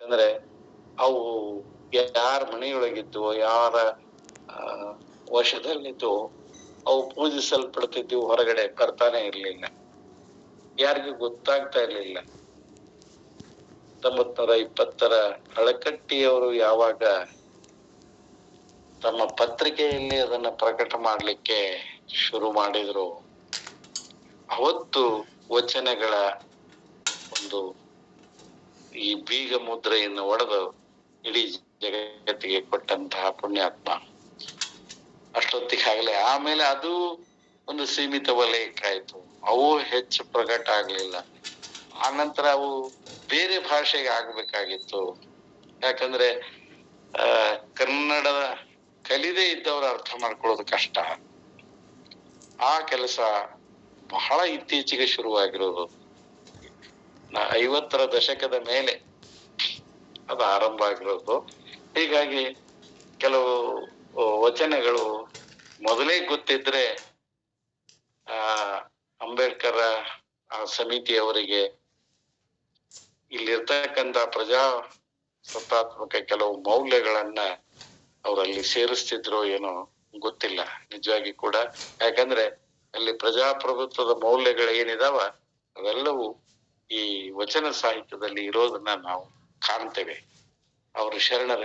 ಅಂದ್ರೆ ಅವು ಯಾರ ಮನೆಯೊಳಗಿದ್ದು ಯಾರ ವಶದಲ್ಲಿದ್ದು ಅವು ಪೂಜಿಸಲ್ಪಡ್ತಿದ್ವು, ಹೊರಗಡೆ ಬರ್ತಾನೆ ಇರ್ಲಿಲ್ಲ, ಯಾರಿಗೂ ಗೊತ್ತಾಗ್ತಾ ಇರ್ಲಿಲ್ಲ. 1920 ಹಳಕಟ್ಟಿಯವರು ಯಾವಾಗ ತಮ್ಮ ಪತ್ರಿಕೆಯಲ್ಲಿ ಅದನ್ನ ಪ್ರಕಟ ಮಾಡ್ಲಿಕ್ಕೆ ಶುರು ಮಾಡಿದ್ರು, ಅವತ್ತು ವಚನಗಳ ಒಂದು ಈ ಬೀಗ ಮುದ್ರೆಯನ್ನು ಒಡೆದು ಇಡೀ ಜಗತ್ತಿಗೆ ಕೊಟ್ಟಂತಹ ಪುಣ್ಯಾತ್ಮ. ಅಷ್ಟೊತ್ತಿಗಾಗಲೇ ಆಮೇಲೆ ಅದು ಒಂದು ಸೀಮಿತ ವಲಯಕ್ಕಾಯ್ತು, ಅವು ಹೆಚ್ಚು ಪ್ರಕಟ ಆಗ್ಲಿಲ್ಲ. ಆ ನಂತರ ಅವು ಬೇರೆ ಭಾಷೆಗೆ ಆಗ್ಬೇಕಾಗಿತ್ತು. ಯಾಕಂದ್ರೆ ಕನ್ನಡದ ಕಲಿದೇ ಇದ್ದವ್ರು ಅರ್ಥ ಮಾಡ್ಕೊಳ್ಳೋದು ಕಷ್ಟ. ಆ ಕೆಲಸ ಬಹಳ ಇತ್ತೀಚೆಗೆ ಶುರುವಾಗಿರೋದು, 50ರ ದಶಕದ ಮೇಲೆ ಅದು ಆರಂಭ ಆಗಿರೋದು. ಹೀಗಾಗಿ ಕೆಲವು ವಚನಗಳು ಮೊದಲೇ ಗೊತ್ತಿದ್ರೆ ಅಂಬೇಡ್ಕರ್ ಆ ಸಮಿತಿಯವರಿಗೆ ಇಲ್ಲಿರ್ತಕ್ಕಂಥ ಪ್ರಜಾಸತ್ತಾತ್ಮಕ ಕೆಲವು ಮೌಲ್ಯಗಳನ್ನ ಅವರಲ್ಲಿ ಸೇರಿಸ್ತಿದ್ರು ಏನೋ ಗೊತ್ತಿಲ್ಲ ನಿಜವಾಗಿ ಕೂಡ. ಯಾಕಂದ್ರೆ ಅಲ್ಲಿ ಪ್ರಜಾಪ್ರಭುತ್ವದ ಮೌಲ್ಯಗಳು ಏನಿದಾವ ಅವೆಲ್ಲವೂ ಈ ವಚನ ಸಾಹಿತ್ಯದಲ್ಲಿ ಇರೋದನ್ನ ನಾವು ಕಾಣ್ತೇವೆ. ಅವರು ಶರಣರ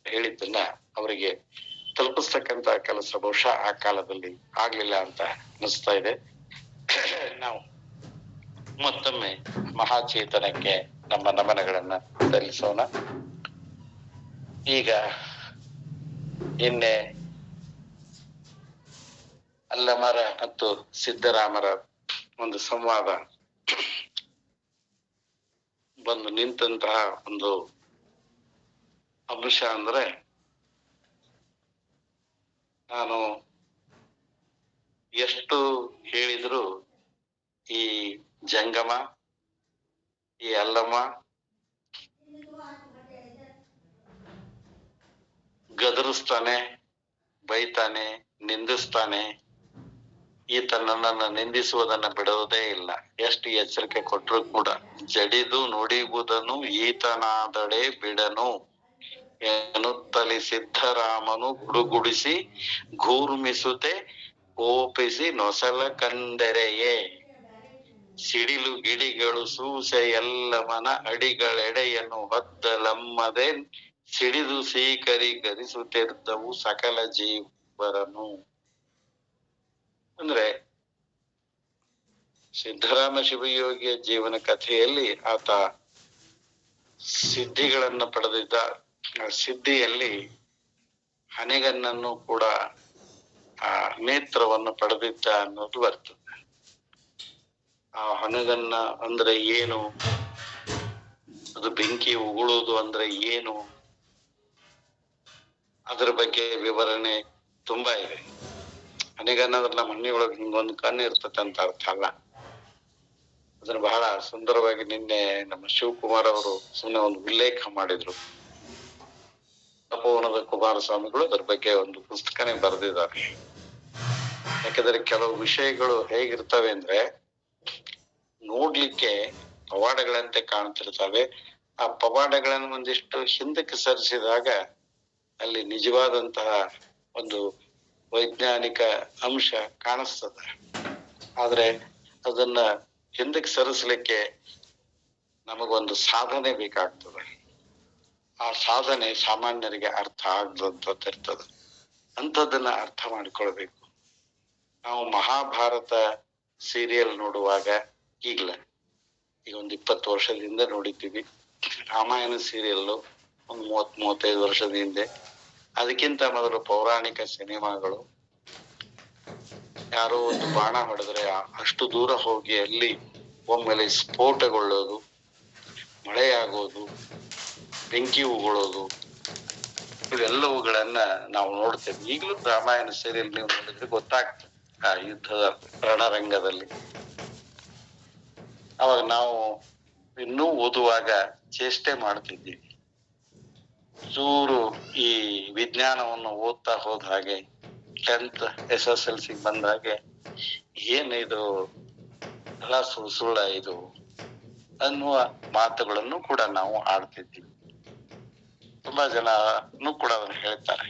ಹೇಳಿದ್ದನ್ನ ಅವರಿಗೆ ತಲುಪಿಸ್ತಕ್ಕಂತ ಕೆಲಸ ಬಹುಶಃ ಆ ಕಾಲದಲ್ಲಿ ಆಗ್ಲಿಲ್ಲ ಅಂತ ಅನಿಸ್ತಾ ಇದೆ. ನಾವು ಮತ್ತೊಮ್ಮೆ ಮಹಾಚೇತನಕ್ಕೆ ನಮ್ಮ ನಮನಗಳನ್ನ ಸಲ್ಲಿಸೋಣ. ಈಗ ನಿನ್ನೆ ಅಲ್ಲಮರ ಮತ್ತು ಸಿದ್ದರಾಮರ ಒಂದು ಸಂವಾದ ಬಂದು ನಿಂತಹ ಒಂದು ಅಂಶ ಅಂದ್ರೆ, ನಾನು ಎಷ್ಟು ಹೇಳಿದ್ರು ಈ ಜಂಗಮ, ಈ ಅಲ್ಲಮ ಗದರಿಸ್ತಾನೆ, ಬೈತಾನೆ, ನಿಂದಿಸ್ತಾನೆ. ಈತ ನನ್ನನ್ನು ನಿಂದಿಸುವುದನ್ನ ಬಿಡುವುದೇ ಇಲ್ಲ. ಎಷ್ಟು ಎಚ್ಚರಿಕೆ ಕೊಟ್ಟರು ಕೂಡ ಜಡಿದು ನುಡಿಯುವುದನ್ನು ಈತನಾದಡೆ ಬಿಡನು ಎನ್ನುತ್ತಲಿ ಸಿದ್ಧರಾಮನು ಗುಡುಗುಡಿಸಿ ಘೂರ್ಮಿಸುತ್ತೆ ಕೋಪಿಸಿ ನೊಸಲ ಕಂದರೆಯೇ ಸಿಡಿಲು ಗಿಡಿಗಳು ಸೂಸೆ ಎಲ್ಲವನ ಅಡಿಗಳೆಡೆಯನ್ನು ಹೊದ್ದಲಮ್ಮದೆ ಸಿಡಿದು ಸೀಕರಿಗರಿಸುತ್ತಿದ್ದವು ಸಕಲ ಜೀವರನು. ಅಂದ್ರೆ ಸಿದ್ದರಾಮ ಶಿವಯೋಗಿಯ ಜೀವನ ಕಥೆಯಲ್ಲಿ ಆತ ಸಿದ್ಧಿಗಳನ್ನ ಪಡೆದಿದ್ದ. ಸಿದ್ಧಿಯಲ್ಲಿ ಹನೆಗನ್ನನ್ನು ಕೂಡ ಆ ನೇತ್ರವನ್ನು ಪಡೆದಿದ್ದ ಅನ್ನೋದು ಬರ್ತದೆ. ಆ ಹನೆಗನ್ನ ಅಂದ್ರೆ ಏನು, ಅದು ಬೆಂಕಿ ಉಗುಳೋದು ಅಂದ್ರೆ ಏನು, ಅದ್ರ ಬಗ್ಗೆ ವಿವರಣೆ ತುಂಬಾ ಇದೆ. ಹನೆಗನ್ನ ಅಂದ್ರೆ ನಮ್ಮ ಮನೆಯೊಳಗೆ ಹಿಂಗೊಂದು ಕಣ್ಣು ಇರ್ತದೆ ಅಂತ ಅರ್ಥ ಅಲ್ಲ. ಅದನ್ನ ಬಹಳ ಸುಂದರವಾಗಿ ನಿನ್ನೆ ನಮ್ಮ ಶಿವಕುಮಾರ್ ಅವರು ಸುಮ್ಮನೆ ಒಂದು ಉಲ್ಲೇಖ ಮಾಡಿದ್ರು. ತಪೋವನದ ಕುಮಾರಸ್ವಾಮಿಗಳು ಅದ್ರ ಬಗ್ಗೆ ಒಂದು ಪುಸ್ತಕನೇ ಬರೆದಿದ್ದಾರೆ. ಯಾಕಂದ್ರೆ ಕೆಲವು ವಿಷಯಗಳು ಹೇಗಿರ್ತವೆ ಅಂದ್ರೆ ನೋಡ್ಲಿಕ್ಕೆ ಪವಾಡಗಳಂತೆ ಕಾಣ್ತಿರ್ತವೆ. ಆ ಪವಾಡಗಳನ್ನು ಒಂದಿಷ್ಟು ಹಿಂದಕ್ಕೆ ಸರಿಸಿದಾಗ ಅಲ್ಲಿ ನಿಜವಾದಂತಹ ಒಂದು ವೈಜ್ಞಾನಿಕ ಅಂಶ ಕಾಣಿಸ್ತದೆ. ಆದ್ರೆ ಅದನ್ನ ಹಿಂದಕ್ಕೆ ಸರಿಸಲಿಕ್ಕೆ ನಮಗೊಂದು ಸಾಧನೆ ಬೇಕಾಗ್ತದೆ. ಆ ಸಾಧನೆ ಸಾಮಾನ್ಯರಿಗೆ ಅರ್ಥ ಆಗದಂತದ್ದಿರ್ತದೆ. ಅಂಥದ್ದನ್ನ ಅರ್ಥ ಮಾಡಿಕೊಳ್ಬೇಕು. ನಾವು ಮಹಾಭಾರತ ಸೀರಿಯಲ್ ನೋಡುವಾಗ ಈಗ ಒಂದು 20 ವರ್ಷದಿಂದ ನೋಡಿದ್ದೀವಿ. ರಾಮಾಯಣ ಸೀರಿಯಲ್ ಒಂದು 30-35 ವರ್ಷದ ಹಿಂದೆ. ಅದಕ್ಕಿಂತ ಮೊದಲು ಪೌರಾಣಿಕ ಸಿನಿಮಾಗಳು. ಯಾರೋ ಒಂದು ಬಾಣ ಹೊಡೆದ್ರೆ ಅಷ್ಟು ದೂರ ಹೋಗಿ ಅಲ್ಲಿ ಒಮ್ಮೆಲೆ ಸ್ಫೋಟಗೊಳ್ಳೋದು, ಮಳೆಯಾಗೋದು, ಬೆಂಕಿ ಉಗುಳೋದು, ಇವೆಲ್ಲವುಗಳನ್ನ ನಾವು ನೋಡ್ತೇವೆ. ಈಗಲೂ ರಾಮಾಯಣ ಸೀರಿಯಲ್ ನೀವು ನೋಡಿದ್ರೆ ಗೊತ್ತಾಗ್ತದೆ ಆ ಯುದ್ಧದ ರಣರಂಗದಲ್ಲಿ. ಅವಾಗ ನಾವು ಇನ್ನೂ ಓದುವಾಗ ಚೇಷ್ಟೆ ಮಾಡ್ತಿದ್ದೀವಿ. ಚೂರು ಈ ವಿಜ್ಞಾನವನ್ನು ಓದ್ತಾ ಹೋದ ಹಾಗೆ 10th SSLC ಬಂದ ಹಾಗೆ ಏನಿದು ಎಲ್ಲ ಸುಳ್ಳ ಇದು ಅನ್ನುವ ಮಾತುಗಳನ್ನು ಕೂಡ ನಾವು ಆಡ್ತಿದ್ದೀವಿ. ತುಂಬಾ ಜನನು ಕೂಡ ಅದನ್ನ ಹೇಳ್ತಾರೆ.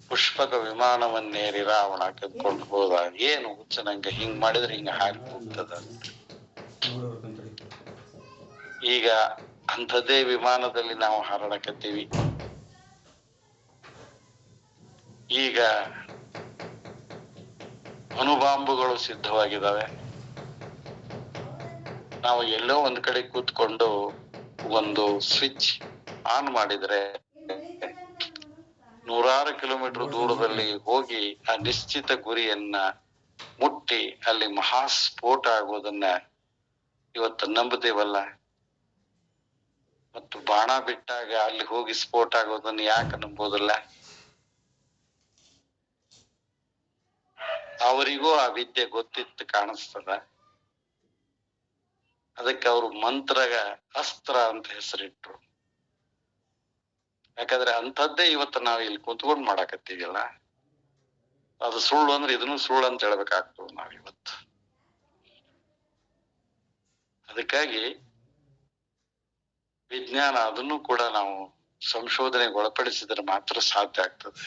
ಪುಷ್ಪಕ ವಿಮಾನವನ್ನೇರಿ ರಾವಣ ಕದ್ಕೊಂಡು ಹೋದ, ಏನು ಹುಚ್ಚನಂಗ ಹಿಂಗ್ ಮಾಡಿದ್ರೆ ಹಿಂಗ ಹಾರಿ ಹೋಗ್ತದ. ಈಗ ಅಂಥದ್ದೇ ವಿಮಾನದಲ್ಲಿ ನಾವು ಹಾರಾಡಕತ್ತೀವಿ. ಈಗ ಅಣುಬಾಂಬುಗಳು ಸಿದ್ಧವಾಗಿದ್ದಾವೆ. ನಾವು ಎಲ್ಲೋ ಒಂದ್ ಕಡೆ ಕೂತ್ಕೊಂಡು ಒಂದು ಸ್ವಿಚ್ ಆನ್ ಮಾಡಿದ್ರೆ ನೂರಾರು ಕಿಲೋಮೀಟರ್ ದೂರದಲ್ಲಿ ಹೋಗಿ ಆ ನಿಶ್ಚಿತ ಗುರಿಯನ್ನ ಮುಟ್ಟಿ ಅಲ್ಲಿ ಮಹಾಸ್ಫೋಟ ಆಗೋದನ್ನ ಇವತ್ತು ನಂಬುದೇವಲ್ಲ. ಮತ್ತು ಬಾಣ ಬಿಟ್ಟಾಗ ಅಲ್ಲಿ ಹೋಗಿ ಸ್ಫೋಟ ಆಗೋದನ್ನ ಯಾಕೆ ನಂಬೋದಿಲ್ಲ? ಅವರಿಗೂ ಆ ವಿದ್ಯೆ ಗೊತ್ತಿತ್ತು ಕಾಣಿಸ್ತದ. ಅದಕ್ಕೆ ಅವರು ಮಂತ್ರಗ ಅಸ್ತ್ರ ಅಂತ ಹೆಸರಿಟ್ರು. ಯಾಕಂದ್ರೆ ಅಂಥದ್ದೇ ಇವತ್ತು ನಾವು ಇಲ್ಲಿ ಕುಂತ್ಕೊಂಡ್ ಮಾಡಾಕತ್ತೀವಲ್ಲ, ಅದು ಸುಳ್ಳು ಅಂದ್ರೆ ಇದನ್ನು ಸುಳ್ಳು ಅಂತ ಹೇಳ್ಬೇಕಾಗ್ತದೆ ನಾವಿವತ್ತು. ಅದಕ್ಕಾಗಿ ವಿಜ್ಞಾನ ಅದನ್ನು ಕೂಡ ನಾವು ಸಂಶೋಧನೆಗೆ ಒಳಪಡಿಸಿದ್ರೆ ಮಾತ್ರ ಸಾಧ್ಯ ಆಗ್ತದೆ.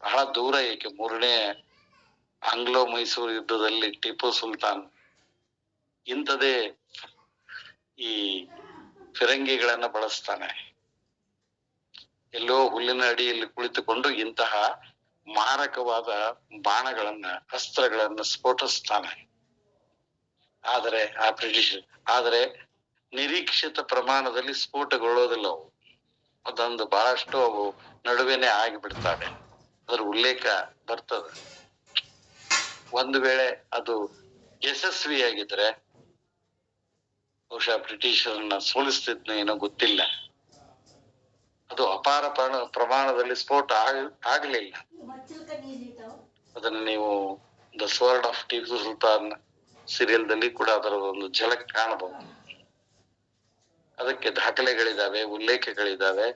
ಬಹಳ ದೂರ ಏಕೆ 3ನೇ ಆಂಗ್ಲೋ ಮೈಸೂರು ಯುದ್ಧದಲ್ಲಿ ಟಿಪ್ಪು ಸುಲ್ತಾನ್ ಇಂಥದೇ ಈ ಫಿರಂಗಿಗಳನ್ನ ಬಳಸ್ತಾನೆ. ಎಲ್ಲೋ ಹುಲ್ಲಿನ ಅಡಿಯಲ್ಲಿ ಕುಳಿತುಕೊಂಡು ಇಂತಹ ಮಾರಕವಾದ ಬಾಣಗಳನ್ನ, ಅಸ್ತ್ರಗಳನ್ನ ಸ್ಫೋಟಿಸ್ತಾನೆ. ಆದರೆ ಆ ಬ್ರಿಟಿಷ್ ನಿರೀಕ್ಷಿತ ಪ್ರಮಾಣದಲ್ಲಿ ಸ್ಫೋಟಗೊಳ್ಳೋದಿಲ್ಲ. ಅವು ಅದೊಂದು ಬಹಳಷ್ಟು ಅವು ನಡುವೆನೆ ಆಗಿಬಿಡ್ತವೆ. ಅದರ ಉಲ್ಲೇಖ ಬರ್ತದೆ. ಒಂದು ವೇಳೆ ಅದು ಯಶಸ್ವಿಯಾಗಿದ್ರೆ ಬಹುಶಃ ಬ್ರಿಟಿಷರನ್ನ ಸೋಲಿಸ್ತಿದ್ನ ಏನೋ ಗೊತ್ತಿಲ್ಲ. ಅದು ಅಪಾರ ಪ್ರಮಾಣದಲ್ಲಿ ಸ್ಫೋಟ ಆಗ್ಲಿಲ್ಲ. ಅದನ್ನ ನೀವು the sword of Tipu Sultan ಸೀರಿಯಲ್ದಲ್ಲಿ ಕೂಡ ಅದರ ಒಂದು ಝಲಕ್ ಕಾಣಬಹುದು. ಅದಕ್ಕೆ ದಾಖಲೆಗಳಿದಾವೆ, ಉಲ್ಲೇಖಗಳಿದಾವೆ.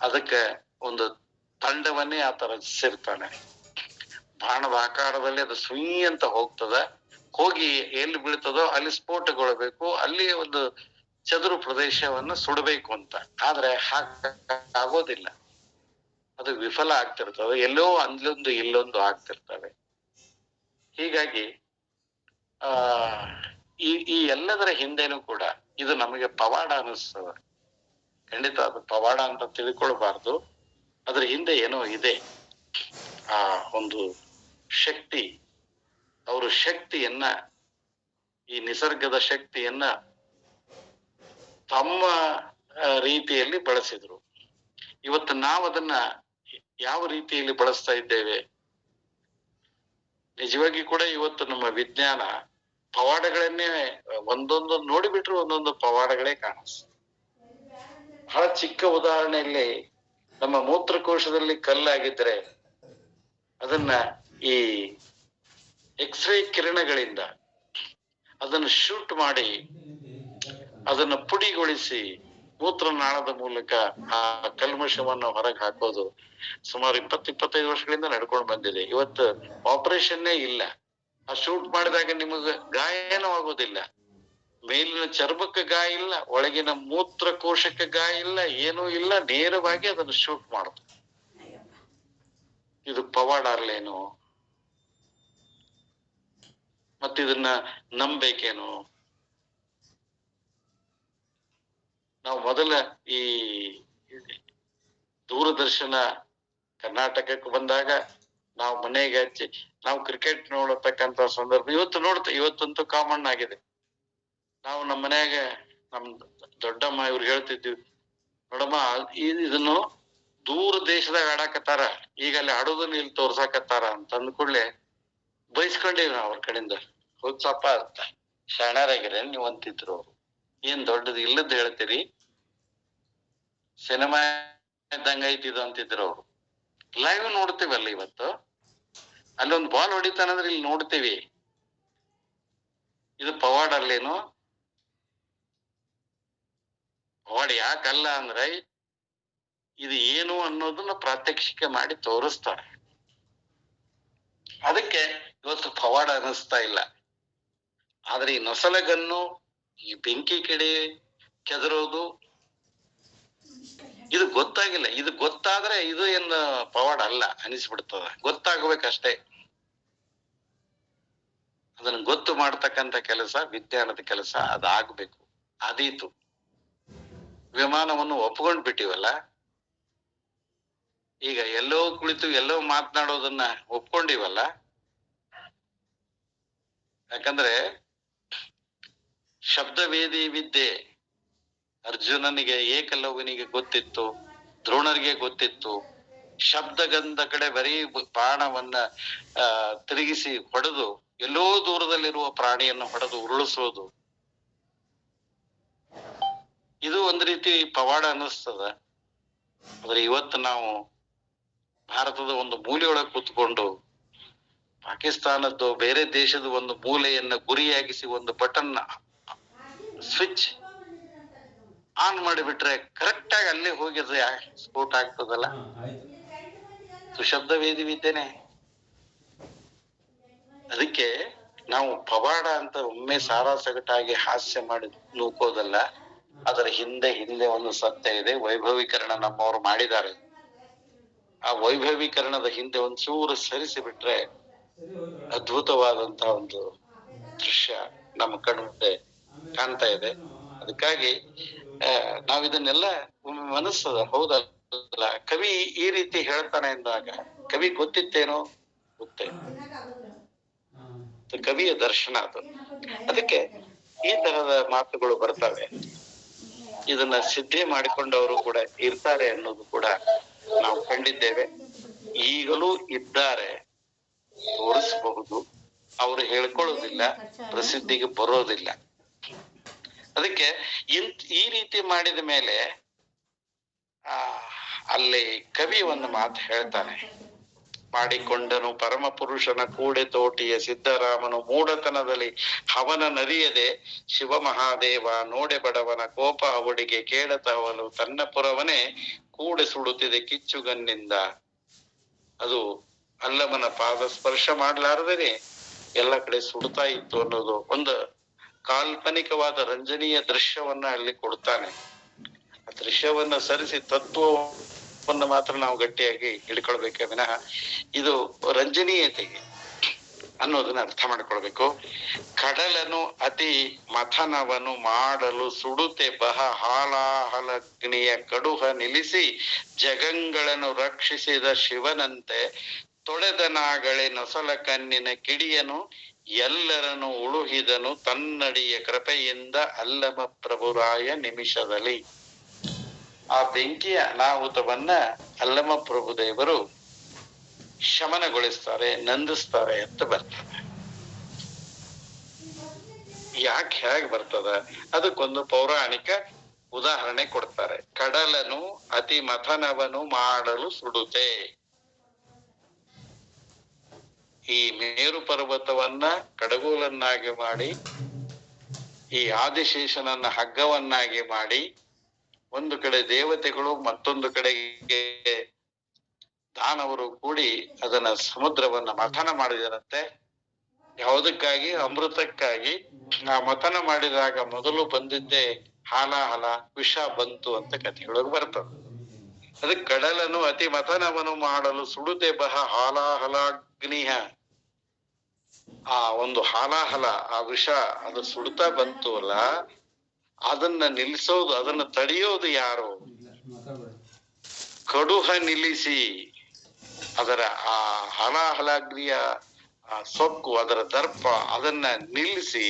ಅದಕ್ಕೆ ಒಂದು ತಂಡವನ್ನೇ ಆತ ರಚಿಸಿರ್ತಾನೆ. ಬಾಣದ ಆಕಾರದಲ್ಲಿ ಅದು ಸುಯಿ ಅಂತ ಹೋಗ್ತದ. ಹೋಗಿ ಎಲ್ಲಿ ಬೀಳ್ತದೋ ಅಲ್ಲಿ ಸ್ಫೋಟಗೊಳ್ಳಬೇಕು, ಅಲ್ಲಿ ಒಂದು ಚದುರು ಪ್ರದೇಶವನ್ನ ಸುಡಬೇಕು ಅಂತ. ಆದ್ರೆ ಆಗೋದಿಲ್ಲ. ಅದು ವಿಫಲ ಆಗ್ತಿರ್ತವೆ. ಎಲ್ಲೋ ಅಲ್ಲೊಂದು ಇಲ್ಲೊಂದು ಆಗ್ತಿರ್ತವೆ. ಹೀಗಾಗಿ ಈ ಎಲ್ಲದರ ಹಿಂದೆನೂ ಕೂಡ ಇದು ನಮಗೆ ಪವಾಡ ಅನಿಸ್ತದ. ಖಂಡಿತ ಅದು ಪವಾಡ ಅಂತ ತಿಳ್ಕೊಳ್ಬಾರ್ದು. ಅದ್ರ ಹಿಂದೆ ಏನೋ ಇದೆ. ಆ ಒಂದು ಶಕ್ತಿ, ಅವರು ಶಕ್ತಿಯನ್ನ, ಈ ನಿಸರ್ಗದ ಶಕ್ತಿಯನ್ನ ತಮ್ಮ ರೀತಿಯಲ್ಲಿ ಬಳಸಿದ್ರು. ಇವತ್ತು ನಾವು ಅದನ್ನ ಯಾವ ರೀತಿಯಲ್ಲಿ ಬಳಸ್ತಾ ಇದ್ದೇವೆ? ನಿಜವಾಗಿ ಕೂಡ ಇವತ್ತು ನಮ್ಮ ವಿಜ್ಞಾನ ಪವಾಡಗಳನ್ನೇ ಒಂದೊಂದು ನೋಡಿಬಿಟ್ರು ಒಂದೊಂದು ಪವಾಡಗಳೇ ಕಾಣಿಸ್ತದೆ. ಬಹಳ ಚಿಕ್ಕ ಉದಾಹರಣೆಯಲ್ಲಿ ನಮ್ಮ ಮೂತ್ರಕೋಶದಲ್ಲಿ ಕಲ್ಲಾಗಿದ್ರೆ ಅದನ್ನ ಈ ಎಕ್ಸ್ರೇ ಕಿರಣಗಳಿಂದ ಅದನ್ನು ಶೂಟ್ ಮಾಡಿ ಅದನ್ನ ಪುಡಿಗೊಳಿಸಿ ಮೂತ್ರನಾಳದ ಮೂಲಕ ಆ ಕಲ್ಮಶವನ್ನು ಹೊರಗೆ ಹಾಕೋದು ಸುಮಾರು 20-25 ವರ್ಷಗಳಿಂದ ನಡ್ಕೊಂಡು ಬಂದಿದೆ. ಇವತ್ತು ಆಪರೇಷನ್ನೇ ಇಲ್ಲ. ಆ ಶೂಟ್ ಮಾಡಿದಾಗ ನಿಮಗ ಗಾಯನೂ ಆಗೋದಿಲ್ಲ. ಮೇಲಿನ ಚರ್ಮಕ್ಕೆ ಗಾಯ ಇಲ್ಲ, ಒಳಗಿನ ಮೂತ್ರಕೋಶಕ್ಕೆ ಗಾಯ ಇಲ್ಲ, ಏನೂ ಇಲ್ಲ. ನೇರವಾಗಿ ಅದನ್ನು ಶೂಟ್ ಮಾಡುದು. ಇದು ಪವಾಡ ಅಲ್ಲೇನು? ಮತ್ತಿದನ್ನ ನಂಬೇಕೇನು? ನಾವು ಮೊದಲ ಈ ದೂರದರ್ಶನ ಕರ್ನಾಟಕಕ್ಕೆ ಬಂದಾಗ ನಾವು ಮನೆಗೆ ಹಚ್ಚಿ ನಾವು ಕ್ರಿಕೆಟ್ ನೋಡತಕ್ಕಂತ ಸಂದರ್ಭ ಇವತ್ತಂತೂ ಕಾಮನ್ ಆಗಿದೆ. ನಾವು ನಮ್ಮ ಮನ್ಯಾಗ ನಮ್ ದೊಡ್ಡಮ್ಮ ಇವ್ರು ಹೇಳ್ತಿದ್ವಿ, ನೋಡಮ್ಮ ಇದನ್ನು ದೂರ ದೇಶದಾಗ ಆಡಾಕತ್ತಾರ, ಈಗ ಅಲ್ಲಿ ಆಡೋದನ್ನ ಇಲ್ಲಿ ತೋರ್ಸಾಕತ್ತಾರ ಅಂತ ಅಂದ್ಕೂಡ್ಲೆ ಬಯಸ್ಕೊಂಡೇವಿ ನಾವು ಅವ್ರ ಕಡೆಯಿಂದ. ಹೋಗ್ಸಪ್ಪ ಅಂತ ಶಾಣ್ಯಾರಾಗಿರ ನೀವ್ ಅಂತಿದ್ರು ಅವ್ರು. ಏನ್ ದೊಡ್ಡದು ಇಲ್ಲದ್ ಹೇಳ್ತೀರಿ, ಸಿನಿಮಾ ಇದ್ದಂಗ ಐತಿದು ಅಂತಿದ್ರು ಅವ್ರು. ಲೈವ್ ನೋಡ್ತೀವಲ್ಲ ಇವತ್ತು, ಅಲ್ಲೊಂದು ಬಾಲ್ ಹೊಡಿತಾನಂದ್ರೆ ಇಲ್ಲಿ ನೋಡ್ತೀವಿ. ಇದು ಪವಾಡ ಅಲ್ಲೇನು? ಪವಾಡ ಯಾಕಲ್ಲ ಅಂದ್ರೆ ಇದು ಏನು ಅನ್ನೋದನ್ನ ಪ್ರಾತ್ಯಕ್ಷಿಕೆ ಮಾಡಿ ತೋರಿಸ್ತಾರೆ. ಅದಕ್ಕೆ ಇವತ್ತು ಪವಾಡ ಅನ್ನಿಸ್ತಾ ಇಲ್ಲ. ಆದ್ರೆ ಈ ನೊಸಲಗನ್ನು, ಈ ಬೆಂಕಿ ಕಡೆ ಕೆದರೋದು, ಇದು ಗೊತ್ತಾಗಿಲ್ಲ. ಇದು ಗೊತ್ತಾದ್ರೆ ಇದು ಏನು ಪವಾಡ ಅಲ್ಲ ಅನಿಸ್ಬಿಡ್ತದ. ಗೊತ್ತಾಗ್ಬೇಕಷ್ಟೇ. ಅದನ್ನ ಗೊತ್ತು ಮಾಡ್ತಕ್ಕಂಥ ಕೆಲಸ ವಿಜ್ಞಾನದ ಕೆಲಸ. ಅದಾಗ್ಬೇಕು. ಅದೀತು. ವಿಮಾನವನ್ನು ಒಪ್ಕೊಂಡ್ ಬಿಟ್ಟಿವಲ್ಲ, ಈಗ ಎಲ್ಲೋ ಕುಳಿತು ಎಲ್ಲೋ ಮಾತನಾಡೋದನ್ನ ಒಪ್ಕೊಂಡಿವಲ್ಲ. ಯಾಕಂದ್ರೆ ಶಬ್ದವೇದಿ ವಿದ್ಯೆ ಅರ್ಜುನನಿಗೆ ಏಕಲವ್ಯನಿಗೆ ಗೊತ್ತಿತ್ತು, ದ್ರೋಣರಿಗೆ ಗೊತ್ತಿತ್ತು. ಶಬ್ದಗಂಧ ಕಡೆ ಬರೀ ಬಾಣವನ್ನ ತಿರುಗಿಸಿ ಹೊಡೆದು ಎಲ್ಲೋ ದೂರದಲ್ಲಿರುವ ಪ್ರಾಣಿಯನ್ನು ಹೊಡೆದು ಉರುಳಿಸೋದು, ಇದು ಒಂದ್ ರೀತಿ ಪವಾಡ ಅನ್ನಿಸ್ತದ. ಆದ್ರೆ ಇವತ್ತು ನಾವು ಭಾರತದ ಒಂದು ಮೂಲೆಯೊಳಗೆ ಕೂತ್ಕೊಂಡು ಪಾಕಿಸ್ತಾನದ್ದು ಬೇರೆ ದೇಶದ ಒಂದು ಮೂಲೆಯನ್ನ ಗುರಿಯಾಗಿಸಿ ಒಂದು ಬಟನ್ ಸ್ವಿಚ್ ಆನ್ ಮಾಡಿಬಿಟ್ರೆ ಕರೆಕ್ಟ್ ಆಗಿ ಅಲ್ಲೇ ಹೋಗಿ ಅದು ಸ್ಫೋಟ ಆಗ್ತದಲ್ಲ. ಶಬ್ದವೇದಿ ವಿದ್ಯೆನೆ. ಅದಕ್ಕೆ ನಾವು ಪವಾಡ ಅಂತ ಒಮ್ಮೆ ಸಾರಾಸಗಟಾಗಿ ಹಾಸ್ಯ ಮಾಡಿ ನೂಕೋದಲ್ಲ. ಅದರ ಹಿಂದೆ ಒಂದು ಸತ್ಯ ಇದೆ. ವೈಭವೀಕರಣ ನಮ್ಮವರು ಮಾಡಿದ್ದಾರೆ. ಆ ವೈಭವೀಕರಣದ ಹಿಂದೆ ಒಂಚೂರು ಸರಿಸಿ ಬಿಟ್ರೆ ಅದ್ಭುತವಾದಂತಹ ಒಂದು ದೃಶ್ಯ ನಮ್ಮ ಕಣ್ಮುಂದೆ ಕಾಣ್ತಾ ಇದೆ. ಅದಕ್ಕಾಗಿ ನಾವಿದನ್ನೆಲ್ಲ ಮನಸ್ಸದ. ಹೌದಲ್ಲ, ಕವಿ ಈ ರೀತಿ ಹೇಳ್ತಾನೆ ಎಂದಾಗ ಕವಿ ಗೊತ್ತಿತ್ತೇನೋ? ಗೊತ್ತೇ. ಕವಿಯ ದರ್ಶನ ಅದು. ಅದಕ್ಕೆ ಈ ತರದ ಮಾತುಗಳು ಬರ್ತವೆ. ಇದನ್ನ ಸಿದ್ಧಿ ಮಾಡಿಕೊಂಡವರು ಕೂಡ ಇರ್ತಾರೆ ಅನ್ನೋದು ಕೂಡ ನಾವು ಕಂಡಿದ್ದೇವೆ. ಈಗಲೂ ಇದ್ದಾರೆ, ತೋರಿಸಬಹುದು. ಅವರು ಹೇಳ್ಕೊಳ್ಳೋದಿಲ್ಲ, ಪ್ರಸಿದ್ಧಿಗೆ ಬರೋದಿಲ್ಲ. ಅದಕ್ಕೆ ಈ ರೀತಿ ಮಾಡಿದ ಮೇಲೆ ಅಲ್ಲಿ ಕವಿ ಒಂದು ಮಾತು ಹೇಳ್ತಾನೆ. ಮಾಡಿಕೊಂಡನು ಪರಮ ಪುರುಷನ ಕೂಡೆ ತೋಟಿಯ ಸಿದ್ದರಾಮನು ಮೂಢತನದಲ್ಲಿ ಹವನ ನರಿಯದೆ ಶಿವ ಮಹಾದೇವ ನೋಡೆ ಬಡವನ ಕೋಪ ಅವಡಿಗೆ ಕೇಳತವಲು ತನ್ನ ಪುರವನೇ ಕೂಡೆ ಸುಡುತ್ತಿದೆ ಕಿಚ್ಚುಗನ್ನಿಂದ. ಅದು ಅಲ್ಲಮನ ಪಾದ ಸ್ಪರ್ಶ ಮಾಡ್ಲಾರದೇ ಎಲ್ಲ ಕಡೆ ಸುಡ್ತಾ ಇತ್ತು ಅನ್ನೋದು ಒಂದು ಕಾಲ್ಪನಿಕವಾದ ರಂಜನೀಯ ದೃಶ್ಯವನ್ನ ಅಲ್ಲಿ ಕೊಡ್ತಾನೆ. ಆ ದೃಶ್ಯವನ್ನ ಸರಿಸಿ ತತ್ವವನ್ನು ಮಾತ್ರ ನಾವು ಗಟ್ಟಿಯಾಗಿ ಹಿಡ್ಕೊಳ್ಬೇಕೆ ವಿನಃ ಇದು ರಂಜನೀಯತೆಗೆ ಅನ್ನೋದನ್ನ ಅರ್ಥ ಮಾಡ್ಕೊಳ್ಬೇಕು. ಕಡಲನು ಅತಿ ಮಥನವನು ಮಾಡಲು ಸುಡುತ್ತೆ ಬಹ ಹಾಲಾಹಲಗ್ನಿಯ ಕಡುಹ ನಿಲ್ಲಿಸಿ ಜಗಂಗಳನ್ನು ರಕ್ಷಿಸಿದ ಶಿವನಂತೆ ತೊಳೆದನಾಗಳೆ ನೊಸಲ ಕಣ್ಣಿನ ಕಿಡಿಯನು ಎಲ್ಲರನ್ನು ಉಳುಹಿದನು ತನ್ನಡಿಯ ಕೃಪೆಯಿಂದ ಅಲ್ಲಮ ಪ್ರಭುರಾಯ ನಿಮಿಷದಲ್ಲಿ. ಆ ಬೆಂಕಿಯ ಅನಾಹುತವನ್ನ ಅಲ್ಲಮ ಪ್ರಭುದೇವರು ಶಮನಗೊಳಿಸ್ತಾರೆ, ನಂದಿಸ್ತಾರೆ ಅಂತ ಬರ್ತದೆ. ಯಾಕೆ ಹೇಗೆ ಬರ್ತದ? ಅದಕ್ಕೊಂದು ಪೌರಾಣಿಕ ಉದಾಹರಣೆ ಕೊಡ್ತಾರೆ. ಕಡಲನು ಅತಿ ಮಥನವನು ಮಾಡಲು ಸುಡುತ್ತೆ. ಈ ಮೇರು ಪರ್ವತವನ್ನ ಕಡಗೋಲನ್ನಾಗಿ ಮಾಡಿ, ಈ ಆದಿಶೇಷನನ್ನ ಹಗ್ಗವನ್ನಾಗಿ ಮಾಡಿ, ಒಂದು ಕಡೆ ದೇವತೆಗಳು ಮತ್ತೊಂದು ಕಡೆಗೆ ದಾನವರು ಕೂಡಿ ಅದನ್ನ ಸಮುದ್ರವನ್ನ ಮಥನ ಮಾಡಿದರಂತೆ. ಯಾವುದಕ್ಕಾಗಿ? ಅಮೃತಕ್ಕಾಗಿ. ಆ ಮಥನ ಮಾಡಿದಾಗ ಮೊದಲು ಬಂದಿದ್ದೆ ಹಾಲಾಹಲ, ವಿಷ ಬಂತು ಅಂತ ಕಥೆಯೊಳಗೆ ಬರ್ತದೆ. ಅದಕ್ಕೆ ಕಡಲನು ಅತಿ ಮಥನವನ್ನು ಮಾಡಲು ಸುಡುತ್ತೆ ಬಹ ಹಾಲಾಹಲಾಗ್ನಿಯ. ಆ ಒಂದು ಹಾಲಾಹಲ, ಆ ವಿಷ ಅದು ಸುಡ್ತಾ ಬಂತು ಅಲ್ಲ, ಅದನ್ನ ನಿಲ್ಲಿಸೋದು, ಅದನ್ನ ತಡೆಯೋದು ಯಾರು? ಕಡುಹ ನಿಲ್ಲಿಸಿ ಅದರ ಆ ಹಾಲಾಹಲಾಗ್ನಿಯ ಸೊಕ್ಕು, ಅದರ ದರ್ಪ, ಅದನ್ನ ನಿಲ್ಲಿಸಿ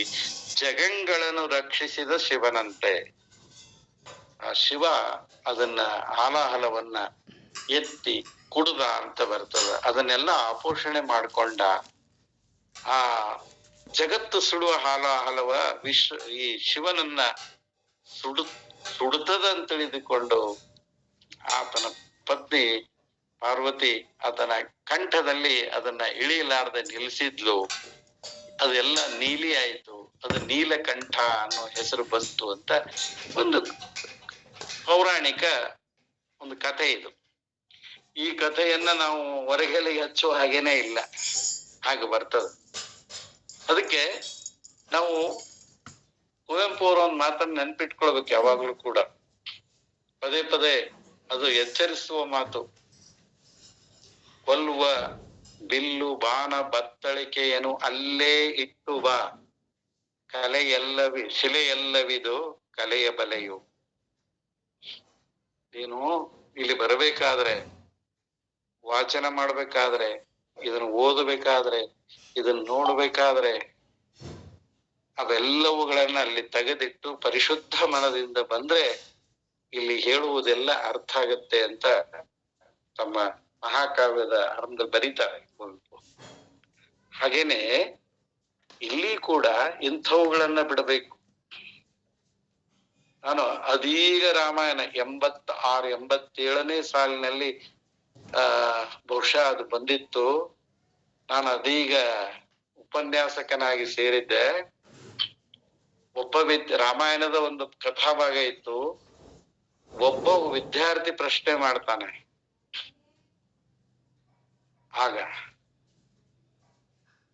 ಜಗಂಗಳನ್ನು ರಕ್ಷಿಸಿದ ಶಿವನಂತೆ. ಆ ಶಿವ ಅದನ್ನ ಹಾಲಾಹಲವನ್ನ ಎತ್ತಿ ಕುಡ್ದ ಅಂತ ಬರ್ತದ. ಅದನ್ನೆಲ್ಲ ಅಪೋಷಣೆ ಮಾಡ್ಕೊಂಡ. ಆ ಜಗತ್ತು ಸುಡುವ ಹಾಲಾಹಲವ ಈ ಶಿವನನ್ನ ಸುಡುತ್ತದ ಅಂತ ತಿಳಿದುಕೊಂಡು ಆತನ ಪತ್ನಿ ಪಾರ್ವತಿ ಆತನ ಕಂಠದಲ್ಲಿ ಅದನ್ನ ಇಳಿಯಲಾರದೆ ನಿಲ್ಲಿಸಿದ್ಲು. ಅದೆಲ್ಲ ನೀಲಿ ಆಯ್ತು. ಅದು ನೀಲಕಂಠ ಅನ್ನೋ ಹೆಸರು ಬಂತು ಅಂತ ಒಂದು ಪೌರಾಣಿಕ ಒಂದು ಕಥೆ ಇದು. ಈ ಕಥೆಯನ್ನ ನಾವು ಹೊರಗೆಲೆಗೆ ಹಚ್ಚುವ ಹಾಗೇನೆ ಇಲ್ಲ, ಹಾಗೆ ಬರ್ತದೆ. ಅದಕ್ಕೆ ನಾವು ಕುವೆಂಪು ಅವರ ಒಂದು ಮಾತನ್ನ ನೆನ್ಪಿಟ್ಕೊಳ್ಬೇಕು ಯಾವಾಗ್ಲೂ ಕೂಡ. ಪದೇ ಪದೇ ಅದು ಎಚ್ಚರಿಸುವ ಮಾತು. ಕೊಲ್ಲುವ ಬಿಲ್ಲು ಬಾಣ ಬತ್ತಳಿಕೆಯನ್ನು ಅಲ್ಲೇ ಇಟ್ಟು ಬಾ, ಶಿಲೆಯಲ್ಲವಿದು ಕಲೆಯ ಬಲೆಯು. ನೀನು ಇಲ್ಲಿ ಬರಬೇಕಾದ್ರೆ, ವಾಚನ ಮಾಡ್ಬೇಕಾದ್ರೆ, ಇದನ್ನು ಓದಬೇಕಾದ್ರೆ, ಇದನ್ನ ನೋಡ್ಬೇಕಾದ್ರೆ ಅವೆಲ್ಲವುಗಳನ್ನ ಅಲ್ಲಿ ತೆಗೆದಿಟ್ಟು ಪರಿಶುದ್ಧ ಮನದಿಂದ ಬಂದ್ರೆ ಇಲ್ಲಿ ಹೇಳುವುದೆಲ್ಲ ಅರ್ಥ ಆಗತ್ತೆ ಅಂತ ತಮ್ಮ ಮಹಾಕಾವ್ಯದ ಆರಂಭದಲ್ಲಿ ಬರೀತಾರೆ ಕುವೆಂಪು. ಹಾಗೇನೆ ಇಲ್ಲಿ ಕೂಡ ಇಂಥವುಗಳನ್ನ ಬಿಡಬೇಕು. ನಾನು ಅದೀಗ ರಾಮಾಯಣ 86-87ನೇ ಸಾಲಿನಲ್ಲಿ ಬಹುಶಃ ಅದು ಬಂದಿತ್ತು. ನಾನು ಅದೀಗ ಉಪನ್ಯಾಸಕನಾಗಿ ಸೇರಿದ್ದೆ. ರಾಮಾಯಣದ ಒಂದು ಕಥಾಭಾಗ ಇತ್ತು. ಒಬ್ಬ ವಿದ್ಯಾರ್ಥಿ ಪ್ರಶ್ನೆ ಮಾಡ್ತಾನೆ. ಆಗ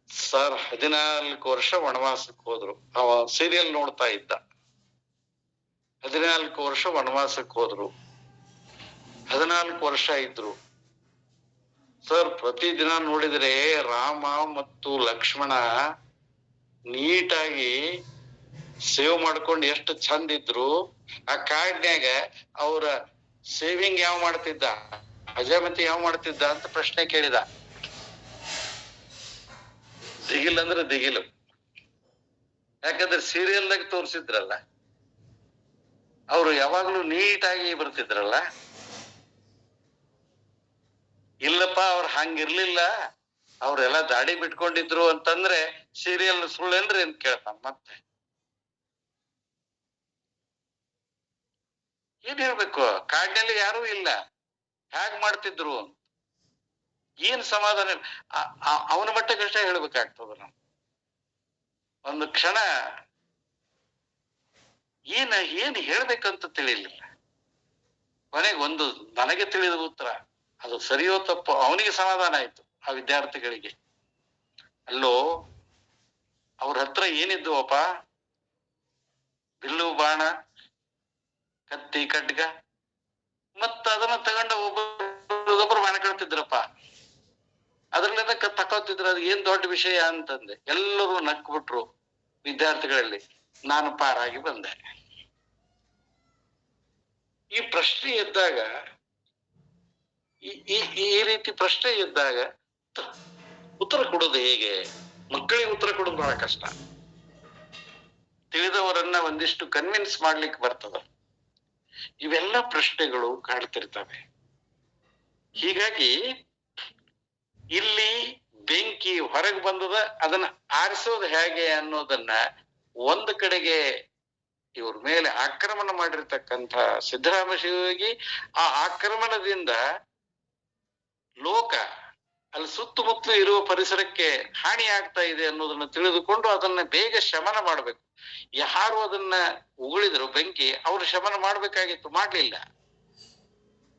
ಸರ್ 14 ವರ್ಷ ವನವಾಸಕ್ಕೆ ಹೋದ್ರು. ಅವ ಸೀರಿಯಲ್ ನೋಡ್ತಾ ಇದ್ದ. 14 ವರ್ಷ ವನವಾಸಕ್ಕೆ ಹೋದ್ರು, 14 ವರ್ಷ ಇದ್ರು. ಸರ್ ಪ್ರತಿದಿನ ನೋಡಿದ್ರೆ ರಾಮ ಮತ್ತು ಲಕ್ಷ್ಮಣ ನೀಟಾಗಿ ಸೇವ್ ಮಾಡ್ಕೊಂಡು ಎಷ್ಟು ಚಂದ ಇದ್ರು. ಆ ಕಾಡ್ನ್ಯಾಗ ಅವ್ರ ಸೇವಿಂಗ್ ಯಾವ ಮಾಡ್ತಿದ್ದ, ಅಜಾಮತಿ ಯಾವ ಮಾಡ್ತಿದ್ದ ಅಂತ ಪ್ರಶ್ನೆ ಕೇಳಿದ. ದಿಗಿಲ್ ಅಂದ್ರೆ ದಿಗಿಲು. ಯಾಕಂದ್ರೆ ಸೀರಿಯಲ್ದಾಗ ತೋರಿಸಿದ್ರಲ್ಲ, ಅವ್ರು ಯಾವಾಗ್ಲೂ ನೀಟಾಗಿ ಬರ್ತಿದ್ರಲ್ಲ. ಇಲ್ಲಪ್ಪ ಅವ್ರು ಹಂಗಿರ್ಲಿಲ್ಲ, ಅವ್ರೆಲ್ಲಾ ದಾಡಿ ಬಿಟ್ಕೊಂಡಿದ್ರು ಅಂತಂದ್ರೆ ಸೀರಿಯಲ್ ಸುಳ್ಳೇನ್ರಿ ಅಂತ ಕೇಳ್ತಾನ. ಮತ್ತೆ ಏನ್ ಹೇಳ್ಬೇಕು? ಕಾಡಿನಲ್ಲಿ ಯಾರೂ ಇಲ್ಲ, ಹ್ಯಾಗ್ ಮಾಡ್ತಿದ್ರು, ಏನ್ ಸಮಾಧಾನ? ಅವನ ಮಟ್ಟಕ್ಕಷ್ಟೇ ಹೇಳ್ಬೇಕಾಗ್ತದ ನಾವು. ಒಂದು ಕ್ಷಣ ಏನ್ ಹೇಳ್ಬೇಕಂತ ತಿಳಿಲಿಲ್ಲ. ಕೊನೆಗೆ ಒಂದು ನನಗೆ ತಿಳಿದ ಉತ್ತರ, ಅದು ಸರಿಯೋ ತಪ್ಪೋ ಅವನಿಗೆ ಸಮಾಧಾನ ಆಯ್ತು, ಆ ವಿದ್ಯಾರ್ಥಿಗಳಿಗೆ. ಅಲ್ಲೋ ಅವ್ರ ಹತ್ರ ಏನಿದ್ವಪ್ಪ? ಬಿಲ್ಲು ಬಾಣ, ಕತ್ತಿ ಖಡ್ಗ, ಮತ್ತ ಅದನ್ನ ತಗೊಂಡ ಒಬ್ಬರು ಬಾಣ ಕಳ್ತಿದ್ರಪ್ಪ. ಅದ್ರಲ್ಲಿಂದ ತಕೋತಿದ್ರು. ಅದು ಏನ್ ದೊಡ್ಡ ವಿಷಯ ಅಂತಂದೆ. ಎಲ್ಲರೂ ನಕ್ಬಿಟ್ರು ವಿದ್ಯಾರ್ಥಿಗಳಲ್ಲಿ. ನಾನು ಪಾರಾಗಿ ಬಂದೆ. ಈ ಪ್ರಶ್ನೆ ಇದ್ದಾಗ, ಈ ರೀತಿ ಪ್ರಶ್ನೆ ಇದ್ದಾಗ ಉತ್ತರ ಕೊಡೋದು ಹೇಗೆ? ಮಕ್ಕಳಿಗೆ ಉತ್ತರ ಕೊಡೋದು ಬಹಳ ಕಷ್ಟ. ತಿಳಿದವರನ್ನ ಒಂದಿಷ್ಟು ಕನ್ವಿನ್ಸ್ ಮಾಡ್ಲಿಕ್ಕೆ ಬರ್ತದ. ಇವೆಲ್ಲ ಪ್ರಶ್ನೆಗಳು ಕಾಡ್ತಿರ್ತವೆ. ಹೀಗಾಗಿ ಇಲ್ಲಿ ಬೆಂಕಿ ಹೊರಗೆ ಬಂದದ, ಅದನ್ನ ಆರಿಸೋದು ಹೇಗೆ ಅನ್ನೋದನ್ನ ಒಂದು ಕಡೆಗೆ ಇವ್ರ ಮೇಲೆ ಆಕ್ರಮಣ ಮಾಡಿರ್ತಕ್ಕಂಥ ಸಿದ್ದರಾಮ ಶಿವಯೋಗಿ ಆ ಆಕ್ರಮಣದಿಂದ ಲೋಕ ಅಲ್ಲಿ ಸುತ್ತಮುತ್ತಲು ಇರುವ ಪರಿಸರಕ್ಕೆ ಹಾನಿ ಆಗ್ತಾ ಇದೆ ಅನ್ನೋದನ್ನ ತಿಳಿದುಕೊಂಡು ಅದನ್ನ ಬೇಗ ಶಮನ ಮಾಡ್ಬೇಕು. ಯಾರು ಅದನ್ನ ಉಗುಳಿದ್ರು ಬೆಂಕಿ, ಅವ್ರು ಶಮನ ಮಾಡ್ಬೇಕಾಗಿತ್ತು, ಮಾಡ್ಲಿಲ್ಲ.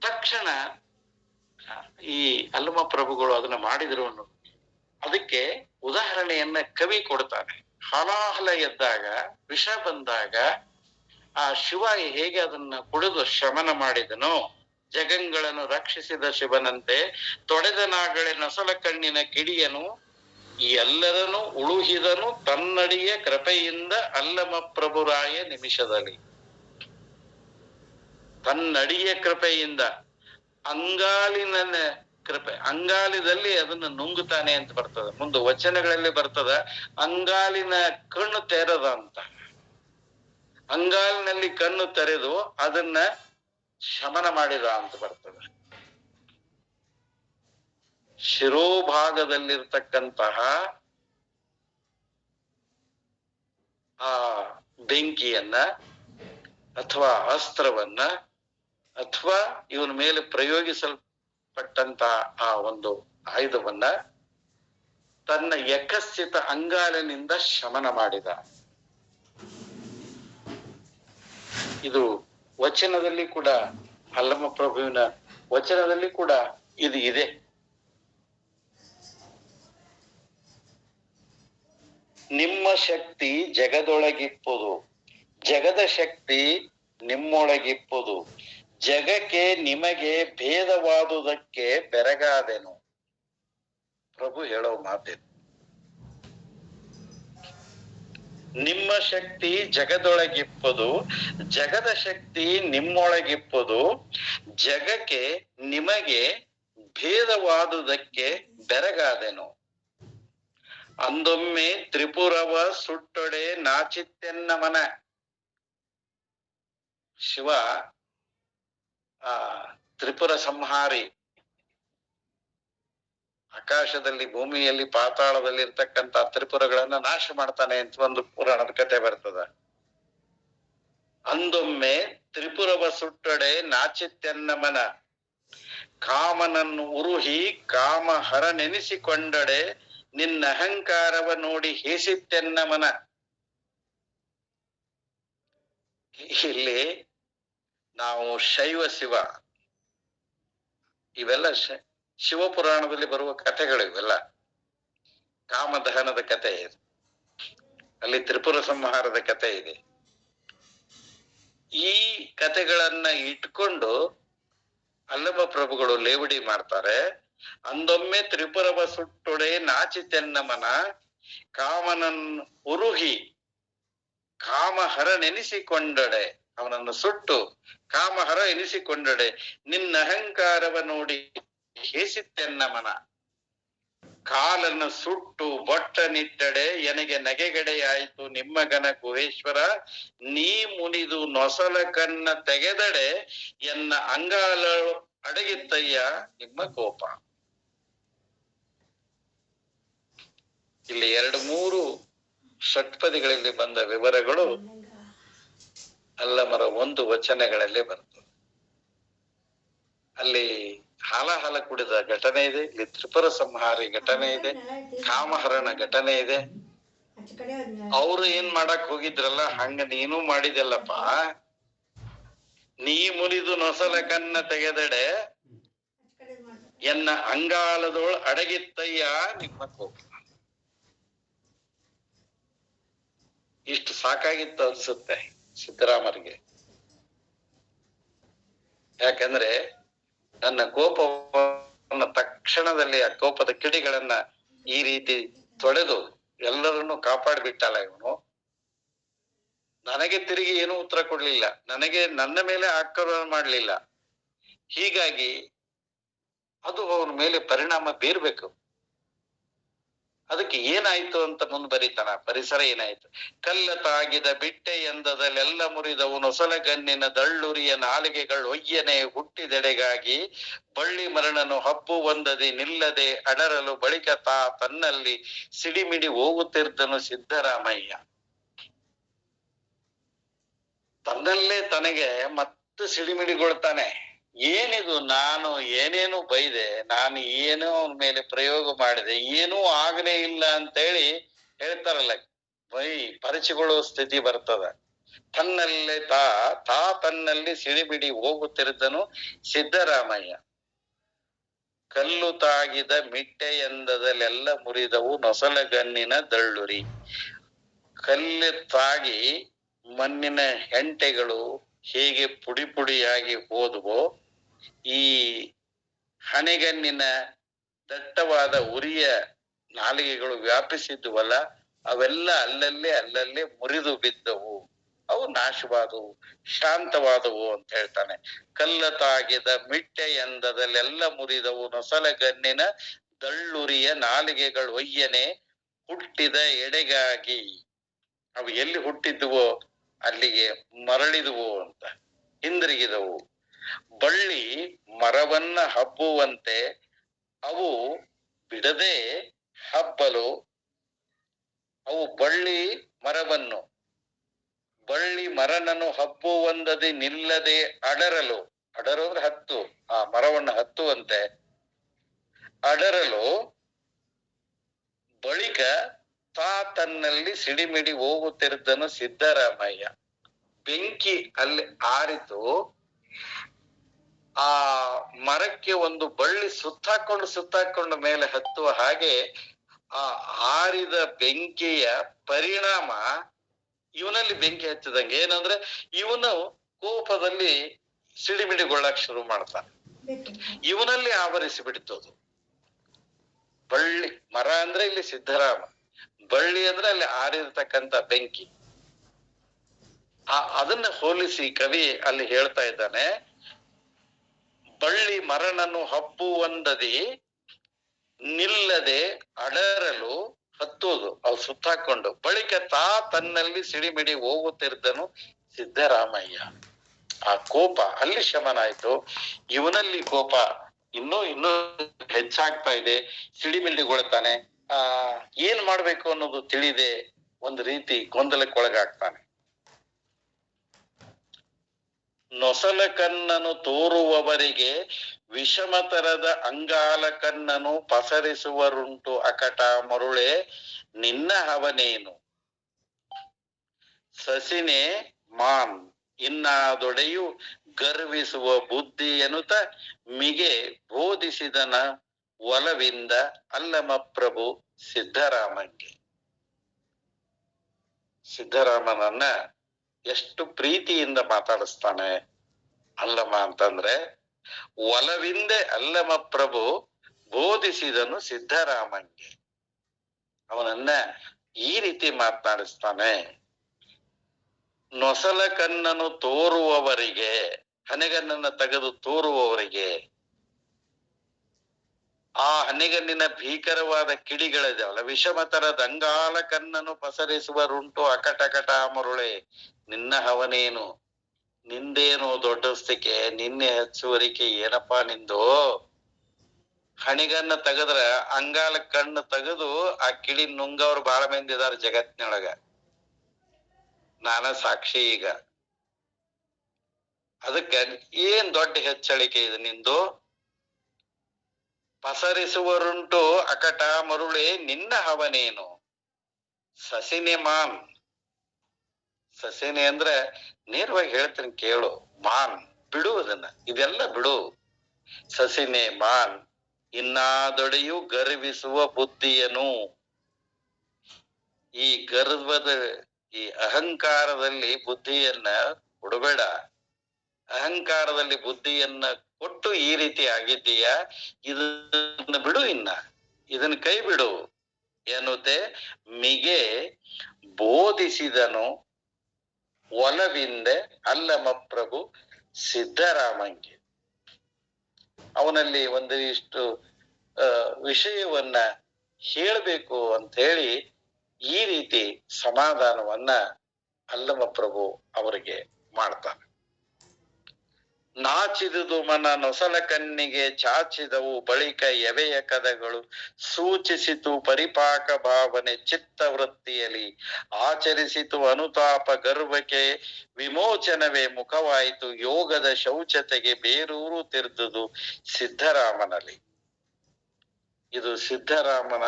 ತಕ್ಷಣ ಈ ಅಲ್ಲಮ ಪ್ರಭುಗಳು ಅದನ್ನ ಮಾಡಿದ್ರು ಅನ್ನೋದು. ಅದಕ್ಕೆ ಉದಾಹರಣೆಯನ್ನ ಕವಿ ಕೊಡ್ತಾನೆ. ಹಲಾಹಲ ಎದ್ದಾಗ, ವಿಷ ಬಂದಾಗ ಆ ಶಿವ ಹೇಗೆ ಅದನ್ನ ಕುಡಿದು ಶಮನ ಮಾಡಿದನೋ, ಜಗಂಗಳನ್ನು ರಕ್ಷಿಸಿದ ಶಿವನಂತೆ ತೊಡೆದ ನಾಗಳೆ ನೊಸಲ ಕಣ್ಣಿನ ಕಿಡಿಯನು ಎಲ್ಲರನ್ನು ಉಳುಹಿದನು ತನ್ನಡಿಯ ಕೃಪೆಯಿಂದ ಅಲ್ಲಮ ಪ್ರಭುರಾಯ ನಿಮಿಷದಲ್ಲಿ. ತನ್ನಡಿಯ ಕೃಪೆಯಿಂದ, ಅಂಗಾಲಿನ ಕೃಪೆ, ಅಂಗಾಲಿದಲ್ಲಿ ಅದನ್ನ ನುಂಗುತ್ತಾನೆ ಅಂತ ಬರ್ತದ. ಮುಂದೆ ವಚನಗಳಲ್ಲಿ ಬರ್ತದ, ಅಂಗಾಲಿನ ಕಣ್ಣು ತೆರೆದ ಅಂತ. ಅಂಗಾಲಿನಲ್ಲಿ ಕಣ್ಣು ತೆರೆದು ಅದನ್ನ ಶಮನ ಮಾಡಿದ ಅಂತ ಬರ್ತದೆ. ಶಿರೋಭಾಗದಲ್ಲಿರ್ತಕ್ಕಂತಹ ಆ ಬೆಂಕಿಯನ್ನ ಅಥವಾ ಅಸ್ತ್ರವನ್ನ ಅಥವಾ ಇವನ ಮೇಲೆ ಪ್ರಯೋಗಿಸಲ್ಪಟ್ಟಂತಹ ಆ ಒಂದು ಆಯುಧವನ್ನ ತನ್ನ ಯಕಸ್ಥಿತ ಅಂಗಾಲಿನಿಂದ ಶಮನ ಮಾಡಿದ. ಇದು ವಚನದಲ್ಲಿ ಕೂಡ, ಅಲ್ಲಮ ಪ್ರಭುವಿನ ವಚನದಲ್ಲಿ ಕೂಡ ಇದು ಇದೆ. ನಿಮ್ಮ ಶಕ್ತಿ ಜಗದೊಳಗಿಪ್ಪುದು, ಜಗದ ಶಕ್ತಿ ನಿಮ್ಮೊಳಗಿಪ್ಪುದು, ಜಗಕ್ಕೆ ನಿಮಗೆ ಭೇದವಾದುದಕ್ಕೆ ಬೆರಗಾದೆನು. ಪ್ರಭು ಹೇಳೋ ಮಾತೇನು? ನಿಮ್ಮ ಶಕ್ತಿ ಜಗದೊಳಗಿಪ್ಪದು, ಜಗದ ಶಕ್ತಿ ನಿಮ್ಮೊಳಗಿಪ್ಪದು. ಜಗಕ್ಕೆ ನಿಮಗೆ ಭೇದವಾದುದಕ್ಕೆ ಬೆರಗಾದೆನು. ಅಂದೊಮ್ಮೆ ತ್ರಿಪುರವ ಸುಟ್ಟೊಡೆ ನಾಚಿತ್ತೆನ್ನ ಮನ. ಶಿವ ತ್ರಿಪುರ ಸಂಹಾರಿ, ಆಕಾಶದಲ್ಲಿ ಭೂಮಿಯಲ್ಲಿ ಪಾತಾಳದಲ್ಲಿ ಇರ್ತಕ್ಕಂಥ ತ್ರಿಪುರಗಳನ್ನ ನಾಶ ಮಾಡ್ತಾನೆ ಅಂತ ಒಂದು ಪುರಾಣದ ಕಥೆ ಬರ್ತದ. ಅಂದೊಮ್ಮೆ ತ್ರಿಪುರವ ಸುಟ್ಟೊಡೆ ನಾಚಿತ್ತೆನ್ನ ಮನ. ಕಾಮನನ್ನು ಉರುಹಿ ಕಾಮ ಹರನೆನಿಸಿಕೊಂಡಡೆ ನಿನ್ನ ಅಹಂಕಾರವ ನೋಡಿ ಹೇಸಿತ್ತೆನ್ನ ಮನ. ಇಲ್ಲಿ ನಾವು ಶೈವ ಶಿವ ಇವೆಲ್ಲ ಶಿವಪುರಾಣದಲ್ಲಿ ಬರುವ ಕಥೆಗಳು ಇವೆಲ್ಲ. ಕಾಮದಹನದ ಕಥೆ ಇದೆ, ಅಲ್ಲಿ ತ್ರಿಪುರ ಸಂಹಾರದ ಕಥೆ ಇದೆ. ಈ ಕಥೆಗಳನ್ನ ಇಟ್ಕೊಂಡು ಅಲ್ಲಮ ಪ್ರಭುಗಳು ಲೇವಡಿ ಮಾಡ್ತಾರೆ. ಅಂದೊಮ್ಮೆ ತ್ರಿಪುರವ ಸುಟ್ಟೊಡೆ ನಾಚಿತೆನ್ನ ಮನ. ಕಾಮನನ್ನು ಉರುಹಿ ಕಾಮಹರ ನೆನೆಸಿಕೊಂಡಡೆ, ಅವನನ್ನು ಸುಟ್ಟು ಕಾಮಹರ ಎನಿಸಿಕೊಂಡಡೆ ನಿನ್ನ ಅಹಂಕಾರವ ನೋಡಿ ಹೇಸಿತ್ತೆನ್ನ ಮನ. ಕಾಲನ್ನು ಸುಟ್ಟು ಬೊಟ್ಟನಿಟ್ಟಡೆ ಎನಗೆ ನಗೆಗಡೆಯಾಯಿತು ನಿಮ್ಮ ಘನ ಗುಹೇಶ್ವರ. ನೀ ಮುನಿದು ನೊಸಲ ಕನ್ನ ತೆಗೆದಡೆ ಎನ್ನ ಅಂಗಾಲ ಅಡಗಿತ್ತಯ್ಯ ನಿಮ್ಮ ಕೋಪ. ಇಲ್ಲಿ 2-3 ಷಟ್ಪದಿಗಳಲ್ಲಿ ಬಂದ ವಿವರಗಳು ಅಲ್ಲಮರ 1 ವಚನಗಳಲ್ಲಿ ಬರ್ತದೆ. ಅಲ್ಲಿ ಹಾಲ ಕುಡಿದ ಘಟನೆ ಇದೆ, ಇಲ್ಲಿ ತ್ರಿಪುರ ಸಂಹಾರಿ ಘಟನೆ ಇದೆ, ಕಾಮಹರಣ ಘಟನೆ ಇದೆ. ಅವರು ಏನ್ ಮಾಡಕ್ ಹೋಗಿದ್ರಲ್ಲ ಹಂಗ ನೀನು ಮಾಡಿದೆಲ್ಲಪ್ಪ. ನೀ ಮುರಿದು ನೊಸಲ ಕನ್ನ ತೆಗೆದಡೆ ಎನ್ನ ಅಂಗಾಲದೋಳ್ ಅಡಗಿತ್ತಯ್ಯ ನಿಮ್ಮ ಕೋಪ. ಇಷ್ಟು ಸಾಕಾಗಿತ್ತು ಅನ್ಸುತ್ತೆ ಸಿದ್ದರಾಮರಿಗೆ. ಯಾಕಂದ್ರೆ ನನ್ನ ಕೋಪವನ್ನು ತಕ್ಷಣದಲ್ಲಿ ಆ ಕೋಪದ ಕಿಡಿಗಳನ್ನ ಈ ರೀತಿ ತೊಳೆದು ಎಲ್ಲರನ್ನು ಕಾಪಾಡಿಬಿಟ್ಟಲ್ಲ ಇವನು. ನನಗೆ ತಿರುಗಿ ಏನೂ ಉತ್ತರ ಕೊಡ್ಲಿಲ್ಲ, ನನಗೆ ನನ್ನ ಮೇಲೆ ಆಕ್ರಮಣ ಮಾಡ್ಲಿಲ್ಲ. ಹೀಗಾಗಿ ಅದು ಅವನ ಮೇಲೆ ಪರಿಣಾಮ ಬೀರ್ಬೇಕು. ಅದಕ್ಕೆ ಏನಾಯ್ತು ಅಂತ ಮುಂದ್ ಬರೀತಾನ. ಪರಿಸರ ಏನಾಯ್ತು? ಕಲ್ಲ ತಾಗಿದ ಬಿಟ್ಟೆ ಎಂದದಲ್ಲೆಲ್ಲ ಮುರಿದವು ನೊಸಲಗಣ್ಣಿನ ದಳ್ಳುರಿಯ ನಾಲಿಗೆಗಳು ಒಯ್ಯನೆ ಹುಟ್ಟಿದೆಡೆಗಾಗಿ ಬಳ್ಳಿ ಮರಣನು ಹಬ್ಬು ಒಂದದೆ ನಿಲ್ಲದೆ ಅಡರಲು ಬಳಿಕ ತನ್ನಲ್ಲಿ ಸಿಡಿಮಿಡಿ ಹೋಗುತ್ತಿದ್ದನು ಸಿದ್ದರಾಮಯ್ಯ. ತನ್ನಲ್ಲೇ ತನಗೆ ಮತ್ತೆ ಸಿಡಿಮಿಡಿಗೊಳ್ತಾನೆ. ಏನಿದು, ನಾನು ಏನೇನು ಬೈದೆ, ನಾನು ಏನೋ ಅವನ ಮೇಲೆ ಪ್ರಯೋಗ ಮಾಡಿದೆ, ಏನೂ ಆಗಲೇ ಇಲ್ಲ ಅಂತೇಳಿ ಹೇಳ್ತಾರಲ್ಲ, ಪರಿಚಿಕೊಳ್ಳುವ ಸ್ಥಿತಿ ಬರ್ತದ. ತನ್ನಲ್ಲೇ ತನ್ನಲ್ಲಿ ಸಿಡಿಬಿಡಿ ಹೋಗುತ್ತಿರಿದನು ಸಿದ್ದರಾಮಯ್ಯ. ಕಲ್ಲು ತಾಗಿದ ಮಿಟ್ಟೆ ಎಂದದಲ್ಲೆಲ್ಲ ಮುರಿದವು ನೊಸಲಗಣ್ಣಿನ ದಳ್ಳುರಿ. ಕಲ್ಲು ತಾಗಿ ಮಣ್ಣಿನ ಹೆಂಟೆಗಳು ಹೇಗೆ ಪುಡಿ ಪುಡಿಯಾಗಿ ಹೋದವೋ, ಈ ಹಣೆಗಣ್ಣಿನ ದಟ್ಟವಾದ ಉರಿಯ ನಾಲಿಗೆಗಳು ವ್ಯಾಪಿಸಿದ್ವಲ್ಲ, ಅವೆಲ್ಲ ಅಲ್ಲಲ್ಲೇ ಮುರಿದು ಬಿದ್ದವು, ಅವು ನಾಶವಾದವು, ಶಾಂತವಾದವು ಅಂತ ಹೇಳ್ತಾನೆ. ಕಲ್ಲ ತಾಗಿದ ಮಿಟ್ಟೆ ಎಂದದಲ್ಲೆಲ್ಲ ಮುರಿದವು ನೊಸಲಗಣ್ಣಿನ ದಳ್ಳುರಿಯ ನಾಲಿಗೆಗಳು ಒಯ್ಯನೆ ಹುಟ್ಟಿದ ಎಡೆಗಾಗಿ. ಅವು ಎಲ್ಲಿ ಹುಟ್ಟಿದ್ವೋ ಅಲ್ಲಿಗೆ ಮರಳಿದುವು ಅಂತ, ಹಿಂದಿರುಗಿದವು. ಬಳ್ಳಿ ಮರವನ್ನ ಹಬ್ಬುವಂತೆ ಅವು ಬಿಡದೆ ಹಬ್ಬಲು. ಅವು ಬಳ್ಳಿ ಮರನನ್ನು ಹಬ್ಬುವಂದದೆ ನಿಲ್ಲದೆ ಅಡರಲು. ಅಡರು ಅಂದ್ರೆ ಹತ್ತು, ಆ ಮರವನ್ನು ಹತ್ತುವಂತೆ ಅಡರಲು ಬಳಿಕ ತನ್ನಲ್ಲಿ ಸಿಡಿಮಿಡಿ ಹೋಗುತ್ತಿದ್ದನು ಸಿದ್ದರಾಮಯ್ಯ. ಬೆಂಕಿ ಅಲ್ಲಿ ಆರಿತು, ಆ ಮರಕ್ಕೆ ಒಂದು ಬಳ್ಳಿ ಸುತ್ತಾಕೊಂಡು ಮೇಲೆ ಹತ್ತುವ ಹಾಗೆ ಆ ಆರಿದ ಬೆಂಕಿಯ ಪರಿಣಾಮ ಇವನಲ್ಲಿ ಬೆಂಕಿ ಹಚ್ಚಿದಂಗೆ. ಏನಂದ್ರೆ ಇವನು ಕೋಪದಲ್ಲಿ ಸಿಡಿಮಿಡಿಗೊಳ್ಳಕ್ ಶುರು ಮಾಡ್ತಾನೆ. ಇವನಲ್ಲಿ ಆವರಿಸಿ ಬಿಡ್ತದು. ಬಳ್ಳಿ ಮರ ಅಂದ್ರೆ ಇಲ್ಲಿ ಸಿದ್ಧರಾಮ, ಬಳ್ಳಿ ಅಂದ್ರೆ ಅಲ್ಲಿ ಆರಿರ್ತಕ್ಕಂಥ ಬೆಂಕಿ. ಅದನ್ನ ಹೋಲಿಸಿ ಕವಿ ಅಲ್ಲಿ ಹೇಳ್ತಾ ಇದ್ದಾನೆ, ಬಳ್ಳಿ ಮರನನ್ನು ಹಬ್ಬುವಂದದಿ ನಿಲ್ಲದೆ ಅಡರಲು ಹತ್ತುವುದು, ಅವು ಸುತ್ತಾಕೊಂಡು ಬಳಿಕ ತನ್ನಲ್ಲಿ ಸಿಡಿಮಿಡಿ ಹೋಗುತ್ತಿದ್ದನು ಸಿದ್ದರಾಮಯ್ಯ. ಆ ಕೋಪ ಅಲ್ಲಿ ಶಮನ ಆಯ್ತು, ಇವನಲ್ಲಿ ಕೋಪ ಇನ್ನೂ ಹೆಚ್ಚಾಗ್ತಾ ಇದೆ. ಸಿಡಿಮಿಡಿಗೊಳ್ತಾನೆ. ಏನ್ ಮಾಡ್ಬೇಕು ಅನ್ನೋದು ತಿಳಿದೆ ಒಂದು ರೀತಿ ಗೊಂದಲಕ್ಕೊಳಗಾಗ್ತಾನೆ. ನೊಸಲ ಕನ್ನನು ತೋರುವವರಿಗೆ ವಿಷಮತರದ ಅಂಗಾಲ ಕನ್ನನು ಪಸರಿಸುವರುಂಟು ಅಕಟ ಮರುಳೆ ನಿನ್ನ ಹವನೇನು. ಸಸಿನೆ ಮಾನ್ ಇನ್ನಾದೊಡೆಯು ಗರ್ವಿಸುವ ಬುದ್ಧಿ ಎನ್ನುತ್ತ ಮಿಗೆ ಬೋಧಿಸಿದನ ಒಲವಿಂದ ಅಲ್ಲಮ ಪ್ರಭು ಸಿದ್ದರಾಮಂಗೆ. ಸಿದ್ದರಾಮನನ್ನ ಎಷ್ಟು ಪ್ರೀತಿಯಿಂದ ಮಾತಾಡಿಸ್ತಾನೆ ಅಲ್ಲಮ ಅಂತಂದ್ರೆ, ಒಲವಿಂದೆ ಅಲ್ಲಮ ಪ್ರಭು ಬೋಧಿಸಿದನು ಸಿದ್ದರಾಮಂಗೆ. ಅವನನ್ನ ಈ ರೀತಿ ಮಾತನಾಡಿಸ್ತಾನೆ. ನೊಸಲ ಕಣ್ಣನ್ನು ತೋರುವವರಿಗೆ, ಹನೆಗಣ್ಣನ್ನ ತೆಗೆದು ತೋರುವವರಿಗೆ, ಆ ಹನೆಗಣ್ಣಿನ ಭೀಕರವಾದ ಕಿಡಿಗಳಿದಾವಲ್ಲ, ವಿಷಮತರ ದಂಗಾಲ ಕಣ್ಣನ್ನು ಪಸರಿಸುವರುಂಟು ಅಕಟಕಟ ಮರುಳೆ ನಿನ್ನ ಹವನೇನು. ನಿಂದೇನು ದೊಡ್ಡಸ್ತಿಕೆ, ನಿನ್ನೆ ಹಚ್ಚುವರಿಕೆ ಏನಪ್ಪಾ ನಿಂದು. ಹಣಿಗನ್ನ ತೆಗದ್ರ ಅಂಗಾಲ ಕಣ್ಣು ತೆಗೆದು ಆ ಕಿಡಿ ನುಂಗವ್ರು ಬಹಳ ಮಂದಿ ಇದಾರ ಜಗತ್ತಿನೊಳಗ, ನಾನ ಸಾಕ್ಷಿ. ಈಗ ಅದಕ್ಕ ಏನ್ ದೊಡ್ಡ ಹೆಚ್ಚಳಿಕೆ ಇದು ನಿಂದು. ಪಸರಿಸುವರುಂಟು ಅಕಟ ಮರುಳೆ ನಿನ್ನ ಹವನೇನು. ಸಸಿನೆ ಮಾನ್, ಸಸಿನೆ ಅಂದ್ರೆ ನೇರವಾಗಿ ಹೇಳ್ತೀನಿ ಕೇಳು, ಮಾನ್ ಬಿಡು, ಅದನ್ನ ಇದೆಲ್ಲ ಬಿಡು. ಸಸಿನೆ ಮಾನ್ ಇನ್ನಾದೊಡೆಯು ಗರ್ವಿಸುವ ಬುದ್ಧಿಯನು. ಈ ಗರ್ವದ, ಈ ಅಹಂಕಾರದಲ್ಲಿ ಬುದ್ಧಿಯನ್ನ ಕೊಡಬೇಡ. ಅಹಂಕಾರದಲ್ಲಿ ಬುದ್ಧಿಯನ್ನ ಕೊಟ್ಟು ಈ ರೀತಿ ಆಗಿದ್ದೀಯ, ಇದನ್ನ ಬಿಡು, ಇದನ್ನ ಕೈ ಬಿಡು ಎನ್ನುತ್ತೆ ಮಿಗೆ ಬೋಧಿಸಿದನು ಒಲವಿಂದೆ ಅಲ್ಲಮ ಪ್ರಭು ಸಿದ್ದರಾಮಂಗೆ. ಅವನಲ್ಲಿ ಒಂದಿಷ್ಟು ವಿಷಯವನ್ನ ಹೇಳಬೇಕು ಅಂತ ಹೇಳಿ ಈ ರೀತಿ ಸಮಾಧಾನವನ್ನ ಅಲ್ಲಮ ಪ್ರಭು ಅವರಿಗೆ ಮಾಡ್ತಾನೆ. ನಾಚಿದುದು ಮನ ನೊಸಲ ಕಣ್ಣಿಗೆ ಚಾಚಿದವು ಬಳಿಕ ಎವೆಯ ಕದಗಳು ಸೂಚಿಸಿತು ಪರಿಪಾಕ ಭಾವನೆ ಚಿತ್ತವೃತ್ತಿಯಲ್ಲಿ ಆಚರಿಸಿತು ಅನುತಾಪ ಗರ್ವಕ್ಕೆ ವಿಮೋಚನವೇ ಮುಖವಾಯಿತು ಯೋಗದ ಶೌಚತೆಗೆ ಬೇರೂರು ತಿರ್ದುದು ಸಿದ್ದರಾಮನಲ್ಲಿ. ಇದು ಸಿದ್ದರಾಮನ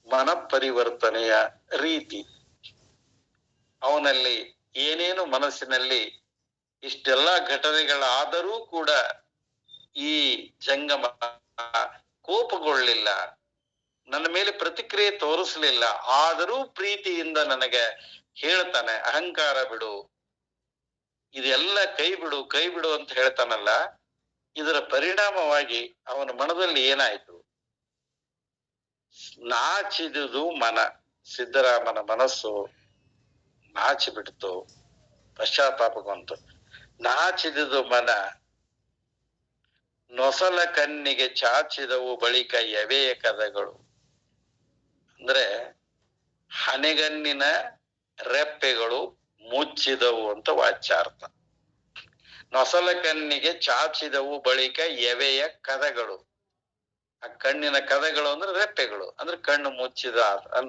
ಮನಪರಿವರ್ತನೆಯ ರೀತಿ. ಅವನಲ್ಲಿ ಏನೇನು ಮನಸ್ಸಿನಲ್ಲಿ ಇಷ್ಟೆಲ್ಲ ಘಟನೆಗಳಾದರೂ ಕೂಡ ಈ ಜಂಗಮ ಕೋಪಗೊಳ್ಳಿಲ್ಲ, ನನ್ನ ಮೇಲೆ ಪ್ರತಿಕ್ರಿಯೆ ತೋರಿಸ್ಲಿಲ್ಲ. ಆದರೂ ಪ್ರೀತಿಯಿಂದ ನನಗೆ ಹೇಳ್ತಾನೆ, ಅಹಂಕಾರ ಬಿಡು, ಇದೆಲ್ಲ ಕೈ ಬಿಡು, ಕೈ ಬಿಡು ಅಂತ ಹೇಳ್ತಾನಲ್ಲ. ಇದರ ಪರಿಣಾಮವಾಗಿ ಅವನ ಮನದಲ್ಲಿ ಏನಾಯ್ತು? ನಾಚಿದುದು ಮನ, ಸಿದ್ದರಾಮನ ಮನಸ್ಸು ನಾಚಿ ಬಿಡ್ತು, ಪಶ್ಚಾತ್ತಾಪಗೊಂತು. ನಾಚಿದುದು ಮನ ನೊಸಲ ಕಣ್ಣಿಗೆ ಚಾಚಿದವು ಬಳಿಕ ಎವೆಯ ಕದಗಳು. ಅಂದ್ರೆ ಹನೆಗಣ್ಣಿನ ರೆಪ್ಪೆಗಳು ಮುಚ್ಚಿದವು ಅಂತ ವಾಚ್ಯಾರ್ಥ. ನೊಸಲ ಕಣ್ಣಿಗೆ ಚಾಚಿದವು ಬಳಿಕ ಎವೆಯ ಕದಗಳು. ಆ ಕಣ್ಣಿನ ಕದಗಳು ಅಂದ್ರೆ ರೆಪ್ಪೆಗಳು, ಅಂದ್ರೆ ಕಣ್ಣು ಮುಚ್ಚಿದ,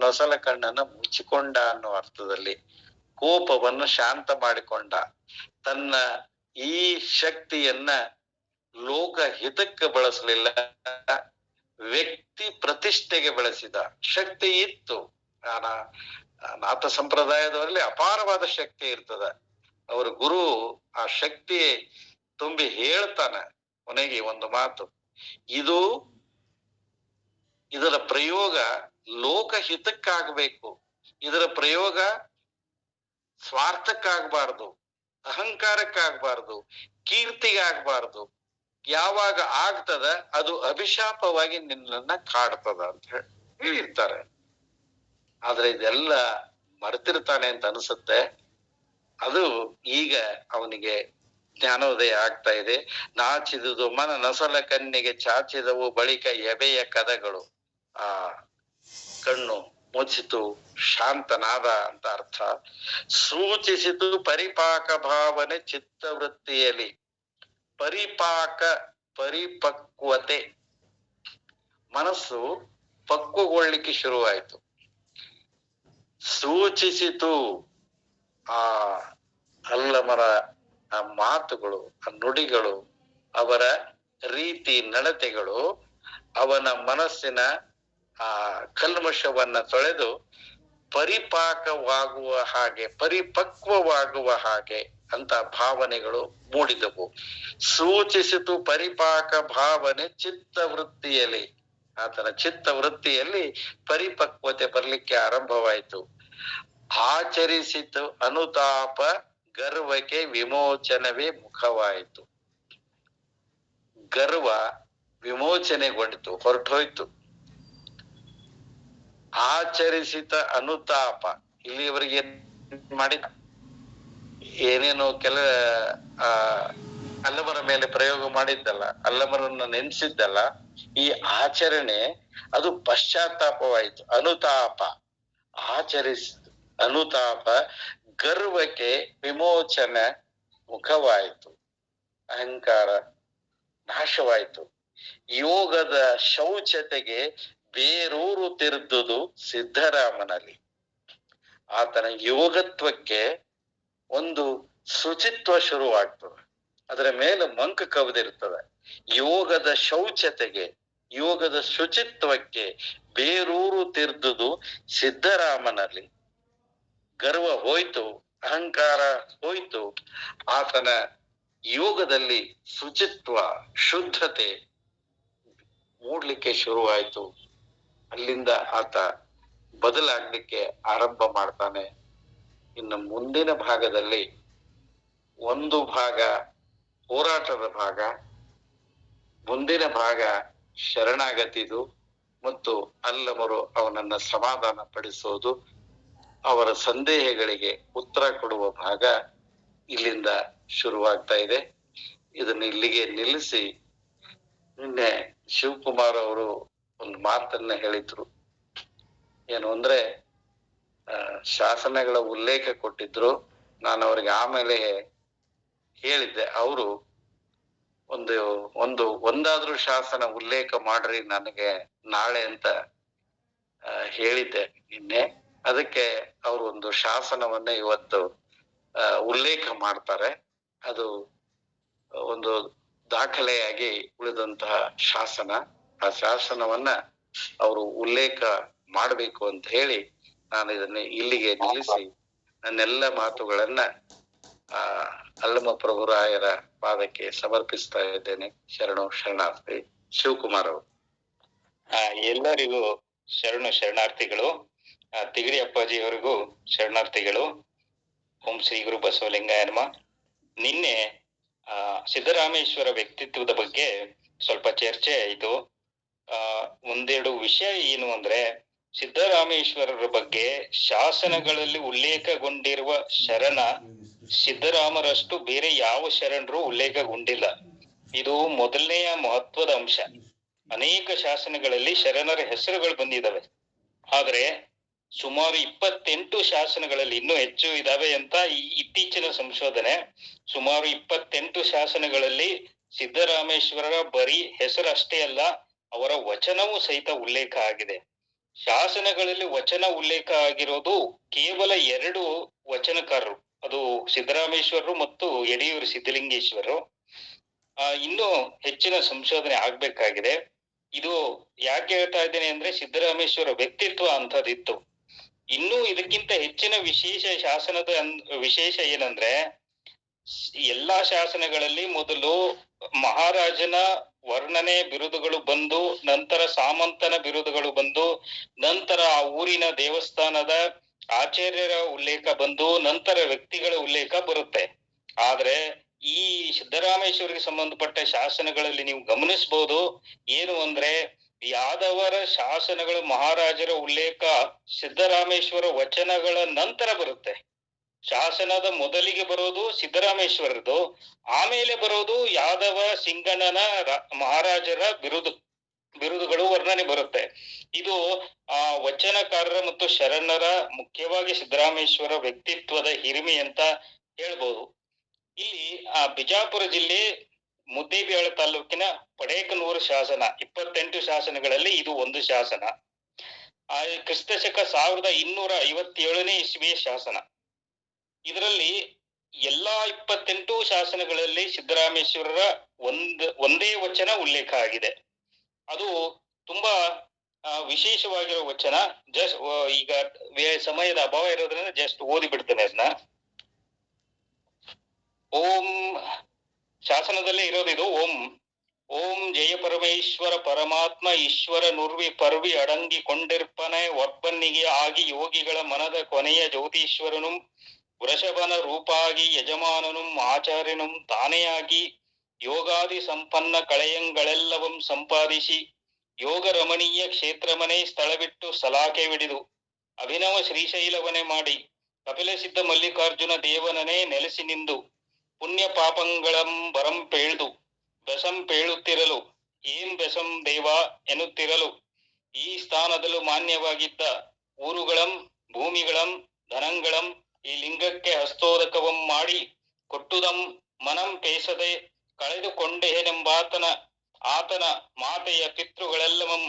ನೊಸಲ ಕಣ್ಣನ್ನ ಮುಚ್ಚಿಕೊಂಡ ಅನ್ನೋ ಅರ್ಥದಲ್ಲಿ ಕೋಪವನ್ನು ಶಾಂತ ಮಾಡಿಕೊಂಡ. ತನ್ನ ಈ ಶಕ್ತಿಯನ್ನ ಲೋಕ ಹಿತಕ್ಕೆ ಬಳಸಲಿಲ್ಲ, ವ್ಯಕ್ತಿ ಪ್ರತಿಷ್ಠೆಗೆ ಬಳಸಿದ. ಶಕ್ತಿ ಇತ್ತು, ನಾಥ ಸಂಪ್ರದಾಯದವರಲ್ಲಿ ಅಪಾರವಾದ ಶಕ್ತಿ ಇರ್ತದ. ಅವ್ರ ಗುರು ಆ ಶಕ್ತಿ ತುಂಬಿ ಹೇಳ್ತಾನೆ ಕೊನೆಗೆ ಒಂದು ಮಾತು, ಇದರ ಪ್ರಯೋಗ ಲೋಕ ಹಿತಕ್ಕಾಗಬೇಕು, ಇದರ ಪ್ರಯೋಗ ಸ್ವಾರ್ಥಕ್ಕಾಗಬಾರ್ದು, ಅಹಂಕಾರಕ್ಕಾಗ್ಬಾರ್ದು, ಕೀರ್ತಿಗಾಗ್ಬಾರ್ದು. ಯಾವಾಗ ಆಗ್ತದ ಅದು ಅಭಿಶಾಪವಾಗಿ ನಿನ್ನನ್ನ ಕಾಡ್ತದ ಅಂತ ಹೇಳಿರ್ತಾರೆ. ಆದ್ರೆ ಇದೆಲ್ಲ ಮರೆತಿರ್ತಾನೆ ಅಂತ ಅನ್ಸುತ್ತೆ. ಅದು ಈಗ ಅವನಿಗೆ ಜ್ಞಾನೋದಯ ಆಗ್ತಾ ಇದೆ. ನಾಚಿದುದು ಮನ ನಸಲ ಕಣ್ಣಿಗೆ ಚಾಚಿದವು ಬಳಿಕ ಎಬೆಯ ಕದಗಳು. ಆ ಕಣ್ಣು ಮುಚ್ಚಿತು, ಶಾಂತನಾದ ಅಂತ ಅರ್ಥ. ಸೂಚಿಸಿತು ಪರಿಪಾಕ ಭಾವನೆ ಚಿತ್ತವೃತ್ತಿಯಲ್ಲಿ. ಪರಿಪಕ್ವತೆ, ಮನಸ್ಸು ಪಕ್ವಗೊಳ್ಳಿಕ್ಕೆ ಶುರುವಾಯಿತು. ಸೂಚಿಸಿತು, ಆ ಅಲ್ಲಮರ ಆ ಮಾತುಗಳು, ಆ ನುಡಿಗಳು, ಅವರ ರೀತಿ ನಡತೆಗಳು ಅವನ ಮನಸ್ಸಿನ ಆ ಕಲ್ಮಶವನ್ನ ತೊಳೆದು ಪರಿಪಾಕವಾಗುವ ಹಾಗೆ, ಪರಿಪಕ್ವವಾಗುವ ಹಾಗೆ ಅಂತ ಭಾವನೆಗಳು ಮೂಡಿದವು. ಸೂಚಿಸಿತು ಪರಿಪಾಕ ಭಾವನೆ ಚಿತ್ತವೃತ್ತಿಯಲ್ಲಿ. ಆತನ ಚಿತ್ತವೃತ್ತಿಯಲ್ಲಿ ಪರಿಪಕ್ವತೆ ಬರ್ಲಿಕ್ಕೆ ಆರಂಭವಾಯಿತು. ಆಚರಿಸಿತು ಅನುತಾಪ ಗರ್ವಕ್ಕೆ ವಿಮೋಚನವೇ ಮುಖವಾಯಿತು. ಗರ್ವ ವಿಮೋಚನೆಗೊಂಡಿತು, ಹೊರಟೋಯ್ತು. ಆಚರಿಸಿತ ಅನುತಾಪ, ಇಲ್ಲಿಯವರೆಗೆ ಮಾಡಿದ ಏನೇನೋ ಅಲ್ಲಮರ ಮೇಲೆ ಪ್ರಯೋಗ ಮಾಡಿದ್ದಲ್ಲ, ಅಲ್ಲಮರನ್ನ ನೆನೆಸಿದ್ದಲ್ಲ, ಈ ಆಚರಣೆ ಅದು ಪಶ್ಚಾತ್ತಾಪವಾಯಿತು. ಅನುತಾಪ, ಆಚರಿಸ ಅನುತಾಪ ಗರ್ವಕ್ಕೆ ವಿಮೋಚನ ಮುಖವಾಯಿತು. ಅಹಂಕಾರ ನಾಶವಾಯಿತು. ಯೋಗದ ಶೌಚತೆಗೆ ಬೇರೂರು ತಿರುದುದು ಸಿದ್ಧರಾಮನಲ್ಲಿ. ಆತನ ಯೋಗತ್ವಕ್ಕೆ ಒಂದು ಶುಚಿತ್ವ ಶುರುವಾಗ್ತದೆ, ಅದರ ಮೇಲೆ ಮಂಕ ಕವಿದಿರ್ತದೆ. ಯೋಗದ ಶೌಚತೆಗೆ, ಯೋಗದ ಶುಚಿತ್ವಕ್ಕೆ ಬೇರೂರು ತಿರುದುದು ಸಿದ್ಧರಾಮನಲ್ಲಿ. ಗರ್ವ ಹೋಯ್ತು, ಅಹಂಕಾರ ಹೋಯ್ತು. ಆತನ ಯೋಗದಲ್ಲಿ ಶುಚಿತ್ವ, ಶುದ್ಧತೆ ಮೂಡ್ಲಿಕ್ಕೆ ಶುರುವಾಯಿತು. ಅಲ್ಲಿಂದ ಆತ ಬದಲಾಗ್ಲಿಕ್ಕೆ ಆರಂಭ ಮಾಡ್ತಾನೆ. ಇನ್ನು ಮುಂದಿನ ಭಾಗದಲ್ಲಿ ಒಂದು ಭಾಗ ಹೋರಾಟದ ಭಾಗ, ಮುಂದಿನ ಭಾಗ ಶರಣಾಗತಿದು ಮತ್ತು ಅಲ್ಲಮರು ಅವನನ್ನ ಸಮಾಧಾನ ಪಡಿಸೋದು, ಅವರ ಸಂದೇಹಗಳಿಗೆ ಉತ್ತರ ಕೊಡುವ ಭಾಗ ಇಲ್ಲಿಂದ ಶುರುವಾಗ್ತಾ ಇದೆ. ಇದನ್ನು ಇಲ್ಲಿಗೆ ನಿಲ್ಲಿಸಿ, ನಿನ್ನೆ ಶಿವಕುಮಾರ್ ಅವರು ಒಂದು ಮಾತನ್ನ ಹೇಳಿದ್ರು. ಏನು ಅಂದ್ರೆ, ಶಾಸನಗಳ ಉಲ್ಲೇಖ ಕೊಟ್ಟಿದ್ರು. ನಾನು ಅವ್ರಿಗೆ ಆಮೇಲೆ ಹೇಳಿದ್ದೆ, ಅವರು ಒಂದಾದ್ರೂ ಶಾಸನ ಉಲ್ಲೇಖ ಮಾಡ್ರಿ ನನಗೆ ನಾಳೆ ಅಂತ ಹೇಳಿದ್ದೆ ನಿನ್ನೆ. ಅದಕ್ಕೆ ಅವರು ಒಂದು ಶಾಸನವನ್ನ ಇವತ್ತು ಉಲ್ಲೇಖ ಮಾಡ್ತಾರೆ. ಅದು ಒಂದು ದಾಖಲೆಯಾಗಿ ಉಳಿದಂತಹ ಶಾಸನ. ಆ ಶಾಸನವನ್ನ ಅವರು ಉಲ್ಲೇಖ ಮಾಡಬೇಕು ಅಂತ ಹೇಳಿ ನಾನು ಇದನ್ನ ಇಲ್ಲಿಗೆ ನಿಲ್ಲಿಸಿ ನನ್ನೆಲ್ಲ ಮಾತುಗಳನ್ನ ಅಲ್ಲಮ ಪ್ರಭುರಾಯರ ಪಾದಕ್ಕೆ ಸಮರ್ಪಿಸ್ತಾ ಇದ್ದೇನೆ. ಶರಣಾರ್ಥಿ. ಶಿವಕುಮಾರ್ ಅವರು. ಎಲ್ಲರಿಗೂ ಶರಣಾರ್ಥಿಗಳು. ತಿಗಡಿ ಅಪ್ಪಾಜಿಯವರಿಗೂ ಶರಣಾರ್ಥಿಗಳು. ಓಂ ಶ್ರೀ ಗುರು ಬಸವಲಿಂಗಾಯ ನಮಃ. ನಿನ್ನೆ ಸಿದ್ದರಾಮೇಶ್ವರ ವ್ಯಕ್ತಿತ್ವದ ಬಗ್ಗೆ ಸ್ವಲ್ಪ ಚರ್ಚೆ ಆಯಿತು. ಒಂದೆರಡು ವಿಷಯ ಏನು ಅಂದ್ರೆ, ಸಿದ್ದರಾಮೇಶ್ವರರ ಬಗ್ಗೆ ಶಾಸನಗಳಲ್ಲಿ ಉಲ್ಲೇಖಗೊಂಡಿರುವ ಶರಣ ಸಿದ್ದರಾಮರಷ್ಟು ಬೇರೆ ಯಾವ ಶರಣರು ಉಲ್ಲೇಖಗೊಂಡಿಲ್ಲ. ಇದು ಮೊದಲನೆಯ ಮಹತ್ವದ ಅಂಶ. ಅನೇಕ ಶಾಸನಗಳಲ್ಲಿ ಶರಣರ ಹೆಸರುಗಳು ಬಂದಿದ್ದಾವೆ, ಆದ್ರೆ ಸುಮಾರು 28 ಶಾಸನಗಳಲ್ಲಿ, ಇನ್ನೂ ಹೆಚ್ಚು ಇದಾವೆ ಅಂತ ಇತ್ತೀಚಿನ ಸಂಶೋಧನೆ, ಸುಮಾರು 28 ಶಾಸನಗಳಲ್ಲಿ ಸಿದ್ದರಾಮೇಶ್ವರರ ಬರೀ ಹೆಸರಷ್ಟೇ ಅಲ್ಲ, ಅವರ ವಚನವೂ ಸಹಿತ ಉಲ್ಲೇಖ ಆಗಿದೆ. ಶಾಸನಗಳಲ್ಲಿ ವಚನ ಉಲ್ಲೇಖ ಆಗಿರೋದು ಕೇವಲ 2 ವಚನಕಾರರು, ಅದು ಸಿದ್ದರಾಮೇಶ್ವರರು ಮತ್ತು ಯಡಿಯೂರು ಸಿದ್ದಲಿಂಗೇಶ್ವರರು. ಇನ್ನೂ ಹೆಚ್ಚಿನ ಸಂಶೋಧನೆ ಆಗ್ಬೇಕಾಗಿದೆ. ಇದು ಯಾಕೆ ಹೇಳ್ತಾ ಇದ್ದೇನೆ ಅಂದ್ರೆ, ಸಿದ್ದರಾಮೇಶ್ವರ ವ್ಯಕ್ತಿತ್ವ ಅಂತದಿತ್ತು. ಇನ್ನೂ ಇದಕ್ಕಿಂತ ಹೆಚ್ಚಿನ ಶಾಸನದ ವಿಶೇಷ ಏನಂದ್ರೆ, ಎಲ್ಲಾ ಶಾಸನಗಳಲ್ಲಿ ಮೊದಲು ಮಹಾರಾಜನ ವರ್ಣನೆ ಬಿರುದುಗಳು ಬಂದು, ನಂತರ ಸಾಮಂತನ ಬಿರುದುಗಳು ಬಂದು, ನಂತರ ಆ ಊರಿನ ದೇವಸ್ಥಾನದ ಆಚಾರ್ಯರ ಉಲ್ಲೇಖ ಬಂದು, ನಂತರ ವ್ಯಕ್ತಿಗಳ ಉಲ್ಲೇಖ ಬರುತ್ತೆ. ಆದ್ರೆ ಈ ಸಿದ್ದರಾಮೇಶ್ವರಿಗೆ ಸಂಬಂಧಪಟ್ಟ ಶಾಸನಗಳಲ್ಲಿ ನೀವು ಗಮನಿಸಬಹುದು ಏನು ಅಂದ್ರೆ ಯಾದವರ ಶಾಸನಗಳು ಮಹಾರಾಜರ ಉಲ್ಲೇಖ ಸಿದ್ದರಾಮೇಶ್ವರ ವಚನಗಳ ನಂತರ ಬರುತ್ತೆ. ಶಾಸನದ ಮೊದಲಿಗೆ ಬರೋದು ಸಿದ್ದರಾಮೇಶ್ವರದ್ದು, ಆಮೇಲೆ ಬರೋದು ಯಾದವ ಸಿಂಗಣ್ಣನ ಮಹಾರಾಜರ ಬಿರುದುಗಳು ವರ್ಣನೆ ಬರುತ್ತೆ. ಇದು ವಚನಕಾರರ ಮತ್ತು ಶರಣರ, ಮುಖ್ಯವಾಗಿ ಸಿದ್ದರಾಮೇಶ್ವರ ವ್ಯಕ್ತಿತ್ವದ ಹಿರಿಮೆ ಅಂತ ಹೇಳ್ಬೋದು. ಇಲ್ಲಿ ಬಿಜಾಪುರ ಜಿಲ್ಲೆ ಮುದ್ದೇಬಿಹಾಳ ತಾಲೂಕಿನ ಪಡೇಕನೂರು ಶಾಸನ, 28 ಶಾಸನಗಳಲ್ಲಿ ಇದು ಒಂದು ಶಾಸನ. ಕ್ರಿಸ್ತಶಕ 1257ನೇ ಇಸ್ವಿಯ ಶಾಸನ. ಇದರಲ್ಲಿ ಎಲ್ಲಾ 28 ಶಾಸನಗಳಲ್ಲಿ ಸಿದ್ದರಾಮೇಶ್ವರರ ಒಂದೇ ವಚನ ಉಲ್ಲೇಖ ಆಗಿದೆ. ಅದು ತುಂಬಾ ವಿಶೇಷವಾಗಿರೋ ವಚನ. ಜಸ್ಟ್ ಈಗ ಸಮಯದ ಅಭಾವ ಇರೋದ್ರಿಂದ ಜಸ್ಟ್ ಓದಿ ಬಿಡ್ತೇನೆ ಅದನ್ನ. ಓಂ ಶಾಸನದಲ್ಲೇ ಇರೋದಿದು. ಓಂ ಜಯ ಪರಮೇಶ್ವರ ಪರಮಾತ್ಮ ಈಶ್ವರ ನುರ್ವಿ ಪರ್ವಿ ಅಡಂಗಿ ಕೊಂಡಿರ್ಪನೆ ಒಬ್ಬನಿಗೆ ಆಗಿ ಯೋಗಿಗಳ ಮನದ ಕೊನೆಯ ಜ್ಯೋತೀಶ್ವರನು ವೃಷಭನ ರೂಪಾಗಿ ಯಜಮಾನನು ಆಚಾರ್ಯನು ತಾನೇ ಆಗಿ ಯೋಗಾದಿ ಸಂಪನ್ನ ಕಳೆಯಂಗಳೆಲ್ಲವಂ ಸಂಪಾದಿಸಿ ಯೋಗ ರಮಣೀಯ ಕ್ಷೇತ್ರಮನೆ ಸ್ಥಳವಿಟ್ಟು ಸಲಾಕೆವಿಡಿದು ಅಭಿನವ ಶ್ರೀಶೈಲವನೆ ಮಾಡಿ ಕಪಿಲ ಸಿದ್ಧ ಮಲ್ಲಿಕಾರ್ಜುನ ದೇವನನೇ ನೆಲೆಸಿ ನಿಂದು ಪುಣ್ಯ ಪಾಪಂಗಳಂ ಬರಂ ಪೇಳ್ದು ಬೆಸಂ ಪೇಳುತ್ತಿರಲು ಏನ್ ಬೆಸಂ ದೇವ ಎನ್ನುತ್ತಿರಲು ಈ ಸ್ಥಾನದಲ್ಲೂ ಮಾನ್ಯವಾಗಿದ್ದ ಊರುಗಳಂ ಭೂಮಿಗಳಂ ಧನಂಗಳಂ ಈ ಲಿಂಗಕ್ಕೆ ಹಸ್ತೋದಕವಂ ಮಾಡಿ ಕೊಟ್ಟುದಂ ಮನಂ ಪೇಸದೆ ಕಳೆದುಕೊಂಡೆನೆಂಬಾತನ ಆತನ ಮಾತೆಯ ಪಿತೃಗಳೆಲ್ಲವಂ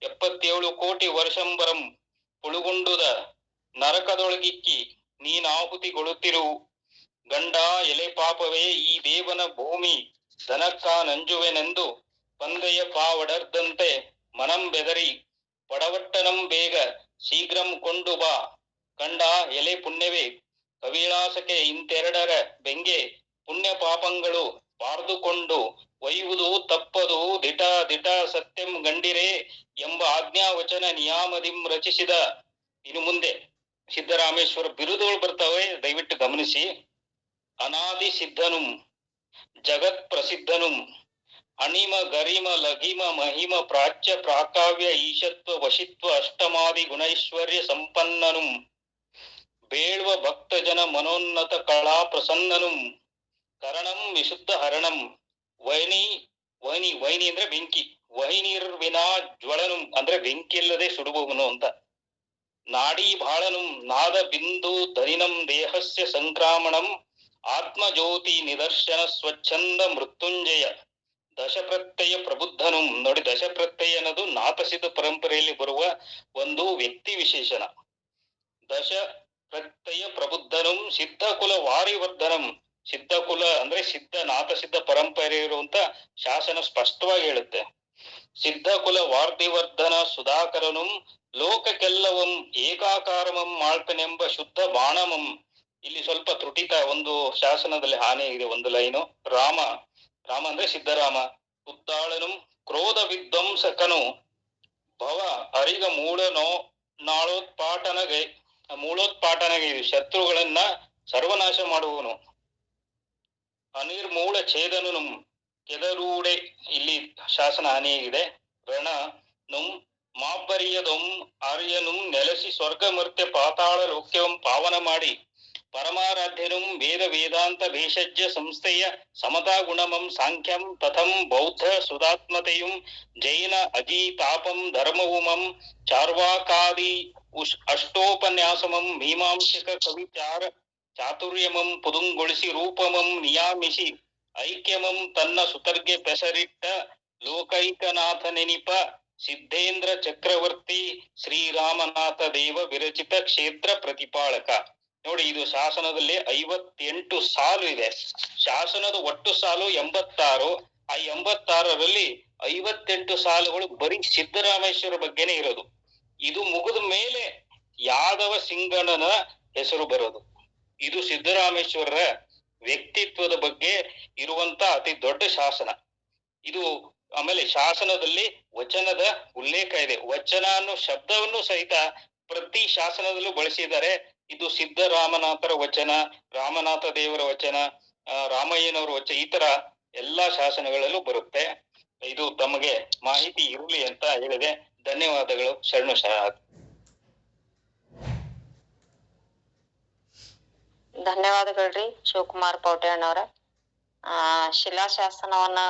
77 ಕೋಟಿ ವರ್ಷಂಬರಂ ಪುಳುಗುಂಡುದ ನರಕದೊಳಗಿಕ್ಕಿ ನೀನಾಹುತಿಗೊಳ್ಳುತ್ತಿರು ಗಂಡ ಎಲೆ ಪಾಪವೇ ಈ ದೇವನ ಭೂಮಿ ದನಕ್ಕ ನಂಜುವೆನೆಂದು ಪಂದೆಯ ಪಾವಡರ್ದಂತೆ ಮನಂ ಬೆದರಿ ಪಡವಟ್ಟನಂ ಬೇಗ ಶೀಘ್ರಂ ಕೊಂಡು ಬಾ ಕಂಡ ಎಲೆ ಪುಣ್ಯವೇ ಕವಿಳಾಸಕ್ಕೆ ಇಂತೆರಡರ ಬೆಂಗೆ ಪುಣ್ಯ ಪಾಪಂಗಳು ಪಾರ್ದುಕೊಂಡು ಒಯ್ಯುವುದು ತಪ್ಪದು ದಿಟ ದಿಟ ಸತ್ಯಂ ಗಂಡಿರೇ ಎಂಬ ಆಜ್ಞಾವಚನ ನಿಯಾಮದಿಂ ರಚಿಸಿದ. ಇನ್ನು ಮುಂದೆ ಸಿದ್ದರಾಮೇಶ್ವರ ಬಿರುದುಗಳು ಬರ್ತವೆ, ದಯವಿಟ್ಟು ಗಮನಿಸಿ. ಅನಾದಿ ಸಿದ್ಧನುಂ ಜಗತ್ ಪ್ರಸಿದ್ಧನುಂ ಅಣಿಮ ಗರಿಮ ಲಘಿಮ ಮಹಿಮ ಪ್ರಾಚ್ಯ ಪ್ರಾಕಾವ್ಯ ಈಶತ್ವ ವಶಿತ್ವ ಅಷ್ಟಮಾದಿ ಗುಣೈಶ್ವರ್ಯ ಸಂಪನ್ನನುಂ ಬೇಳ್ವ ಭಕ್ತ ಜನ ಮನೋನ್ನತ ಕಳಾ ಪ್ರಸನ್ನನುಂ ಕರಣಂ ವಿಶುದ್ಧ ಹರಣಂ ವೈನಿ ಅಂದ್ರೆ ಬೆಂಕಿ, ವೈನಿರ್ವಿನಾ ಜ್ವಳನುಂ ಅಂದ್ರೆ ಬೆಂಕಿ ಇಲ್ಲದೆ ಸುಡುವವನು ಅಂತ, ನಾಡಿ ಬಾಳನುಂ ನಾದ ಬಿಂದು ಧನಿನಂ ದೇಹಸ್ಯ ಸಂಕ್ರಾಮಣಂ ಆತ್ಮಜ್ಯೋತಿ ನಿದರ್ಶನ ಸ್ವಚ್ಛಂದ ಮೃತ್ಯುಂಜಯ ದಶಪ್ರತ್ಯಯ ಪ್ರಬುದ್ಧನು. ನೋಡಿ, ದಶಪ್ರತ್ಯಯ ಅನ್ನೋದು ನಾಥಸಿದ್ಧ ಪರಂಪರೆಯಲ್ಲಿ ಬರುವ ಒಂದು ವ್ಯಕ್ತಿ ವಿಶೇಷಣ. ದಶ ಪ್ರತ್ಯಯ ಪ್ರಬುದ್ಧನಂ ಸಿದ್ಧಕುಲ ವಾರಿವರ್ಧನಂ. ಸಿದ್ಧಕುಲ ಅಂದ್ರೆ ನಾಥಸಿದ್ಧ ಪರಂಪರೆ ಇರುವಂತ ಶಾಸನ ಸ್ಪಷ್ಟವಾಗಿ ಹೇಳುತ್ತೆ. ಸಿದ್ಧಕುಲ ವಾರ್ಧಿವರ್ಧನ ಸುಧಾಕರನು ಲೋಕಕ್ಕೆಲ್ಲವಂ ಏಕಾಕಾರಮಂ ಮಾಳ್ಪನೆಂಬ ಶುದ್ಧ ಬಾಣಮಂ. ಇಲ್ಲಿ ಸ್ವಲ್ಪ ತ್ರುಟಿತ ಒಂದು ಶಾಸನದಲ್ಲಿ ಹಾನಿ ಇದೆ, ಒಂದು ಲೈನು. ರಾಮ ಅಂದ್ರೆ ಸಿದ್ದರಾಮ. ಉದ್ದಾಳನು ಕ್ರೋಧ ವಿಧ್ವಂಸಕನು ಭವ ಅರಿಗ ಮೂಳೋತ್ಪಾಟನಗೆ ಶತ್ರುಗಳನ್ನ ಸರ್ವನಾಶ ಮಾಡುವನು. ಅನಿರ್ಮೂಲ ಛೇದನು ಕೆದರೂಡೆ, ಇಲ್ಲಿ ಶಾಸನ ಹಾನಿಯಾಗಿದೆ. ರಣನುಂ ಮಾಬ್ಬರಿಯದಂ ಆರ್ಯನುಂ ನೆಲೆಸಿ ಸ್ವರ್ಗ ಮರ್ತ್ಯ ಪಾತಾಳ ಲೋಕ್ಯವಂ ಪಾವನ ಮಾಡಿ ಪರಮಾರಾಧ್ಯನುಂ ವೇದ ವೇದಾಂತ ಭೇಷಜ್ಯ ಸಂಸ್ಥೆಯ ಸಮತಾ ಗುಣಮಂ ಸಾಂಖ್ಯಂ ತಥಂ ಬೌದ್ಧ ಸುಧಾತ್ಮತೆಯುಂ ಜೈನ ಅಜೀತಾಪಂ ಧರ್ಮವುಮಂ ಚಾರ್ವಾಕಾದಿ ಅಷ್ಟೋಪನ್ಯಾಸಮಂ ಮೀಮಾಂಸಕ ಕವಿಚಾರ ಚಾತುರ್ಯಮಂ ಪುದುಂಗೊಳಿಸಿ ರೂಪಮಂ ನಿಯಾಮಿಸಿ ಐಕ್ಯಮಂ ತನ್ನ ಸುತರ್ಗೆ ಪೆಸರಿಟ್ಟ ಲೋಕೈಕನಾಥನೆನಿಪ ಸಿದ್ಧೇಂದ್ರ ಚಕ್ರವರ್ತಿ ಶ್ರೀರಾಮನಾಥ ದೇವ ವಿರಚಿತ ಕ್ಷೇತ್ರ ಪ್ರತಿಪಾಳಕ. ನೋಡಿ, ಇದು ಶಾಸನದಲ್ಲಿ 58 ಸಾಲು ಇದೆ. ಶಾಸನದ ಒಟ್ಟು ಸಾಲು 86. ಆ 86ರಲ್ಲಿ 58 ಸಾಲುಗಳು ಬರೀ ಸಿದ್ದರಾಮೇಶ್ವರ ಬಗ್ಗೆನೇ ಇರೋದು. ಇದು ಮುಗಿದ ಮೇಲೆ ಯಾದವ ಸಿಂಗಣ್ಣನ ಹೆಸರು ಬರೋದು. ಇದು ಸಿದ್ದರಾಮೇಶ್ವರರ ವ್ಯಕ್ತಿತ್ವದ ಬಗ್ಗೆ ಇರುವಂತ ಅತಿ ದೊಡ್ಡ ಶಾಸನ ಇದು. ಆಮೇಲೆ ಶಾಸನದಲ್ಲಿ ವಚನದ ಉಲ್ಲೇಖ ಇದೆ. ವಚನ ಅನ್ನೋ ಶಬ್ದವನ್ನು ಸಹಿತ ಪ್ರತಿ ಶಾಸನದಲ್ಲೂ ಬಳಸಿದ್ದಾರೆ. ಇದು ಸಿದ್ದರಾಮನಾಥರ ವಚನ, ರಾಮನಾಥ ದೇವರ ವಚನ, ರಾಮಯ್ಯನವರು ವಚ ಈ ತರ ಎಲ್ಲಾ ಶಾಸನಗಳಲ್ಲೂ ಬರುತ್ತೆ. ಇದು ತಮಗೆ ಮಾಹಿತಿ ಇರಲಿ ಅಂತ ಹೇಳಿದೆ. ಧನ್ಯವಾದಗಳು. ಶರಣು ಶರಣಾರ್ಥಿ. ಧನ್ಯವಾದಗಳ್ರಿ ಶಿವಕುಮಾರ್ ಪೌಟ್ಯಾಣ್ಣವ್ರ. ಶಿಲಾಶಾಸನವನ್ನ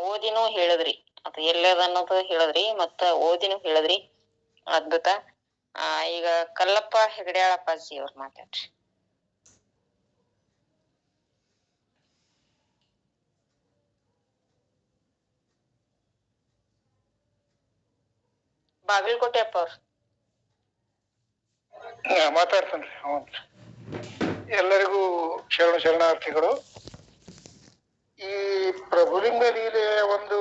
ಓದಿನೂ ಹೇಳಿದ್ರಿ, ಅದು ಎಲ್ಲದ ಅನ್ನೋದು ಹೇಳಿದ್ರಿ, ಮತ್ತ ಓದಿನೂ ಹೇಳಿದ್ರಿ. ಅದ್ಭುತ. ಈಗ ಕಲ್ಲಪ್ಪ ಹೆಗಡ್ಯಾಳ ಅಪ್ಪಾಜಿ ಅವ್ರ ಮಾತಾಡ್ರಿ. ಬಾಗಲಕೋಟೆ ಅಪ್ಪ ಅವ್ರ ಮಾತಾಡ್ತೇನ್ರಿ. ಎಲ್ಲರಿಗೂ ಶರಣಾರ್ಥಿಗಳು. ಈ ಪ್ರಭುಲಿಂಗ ಲೀಲೆಯ ಒಂದು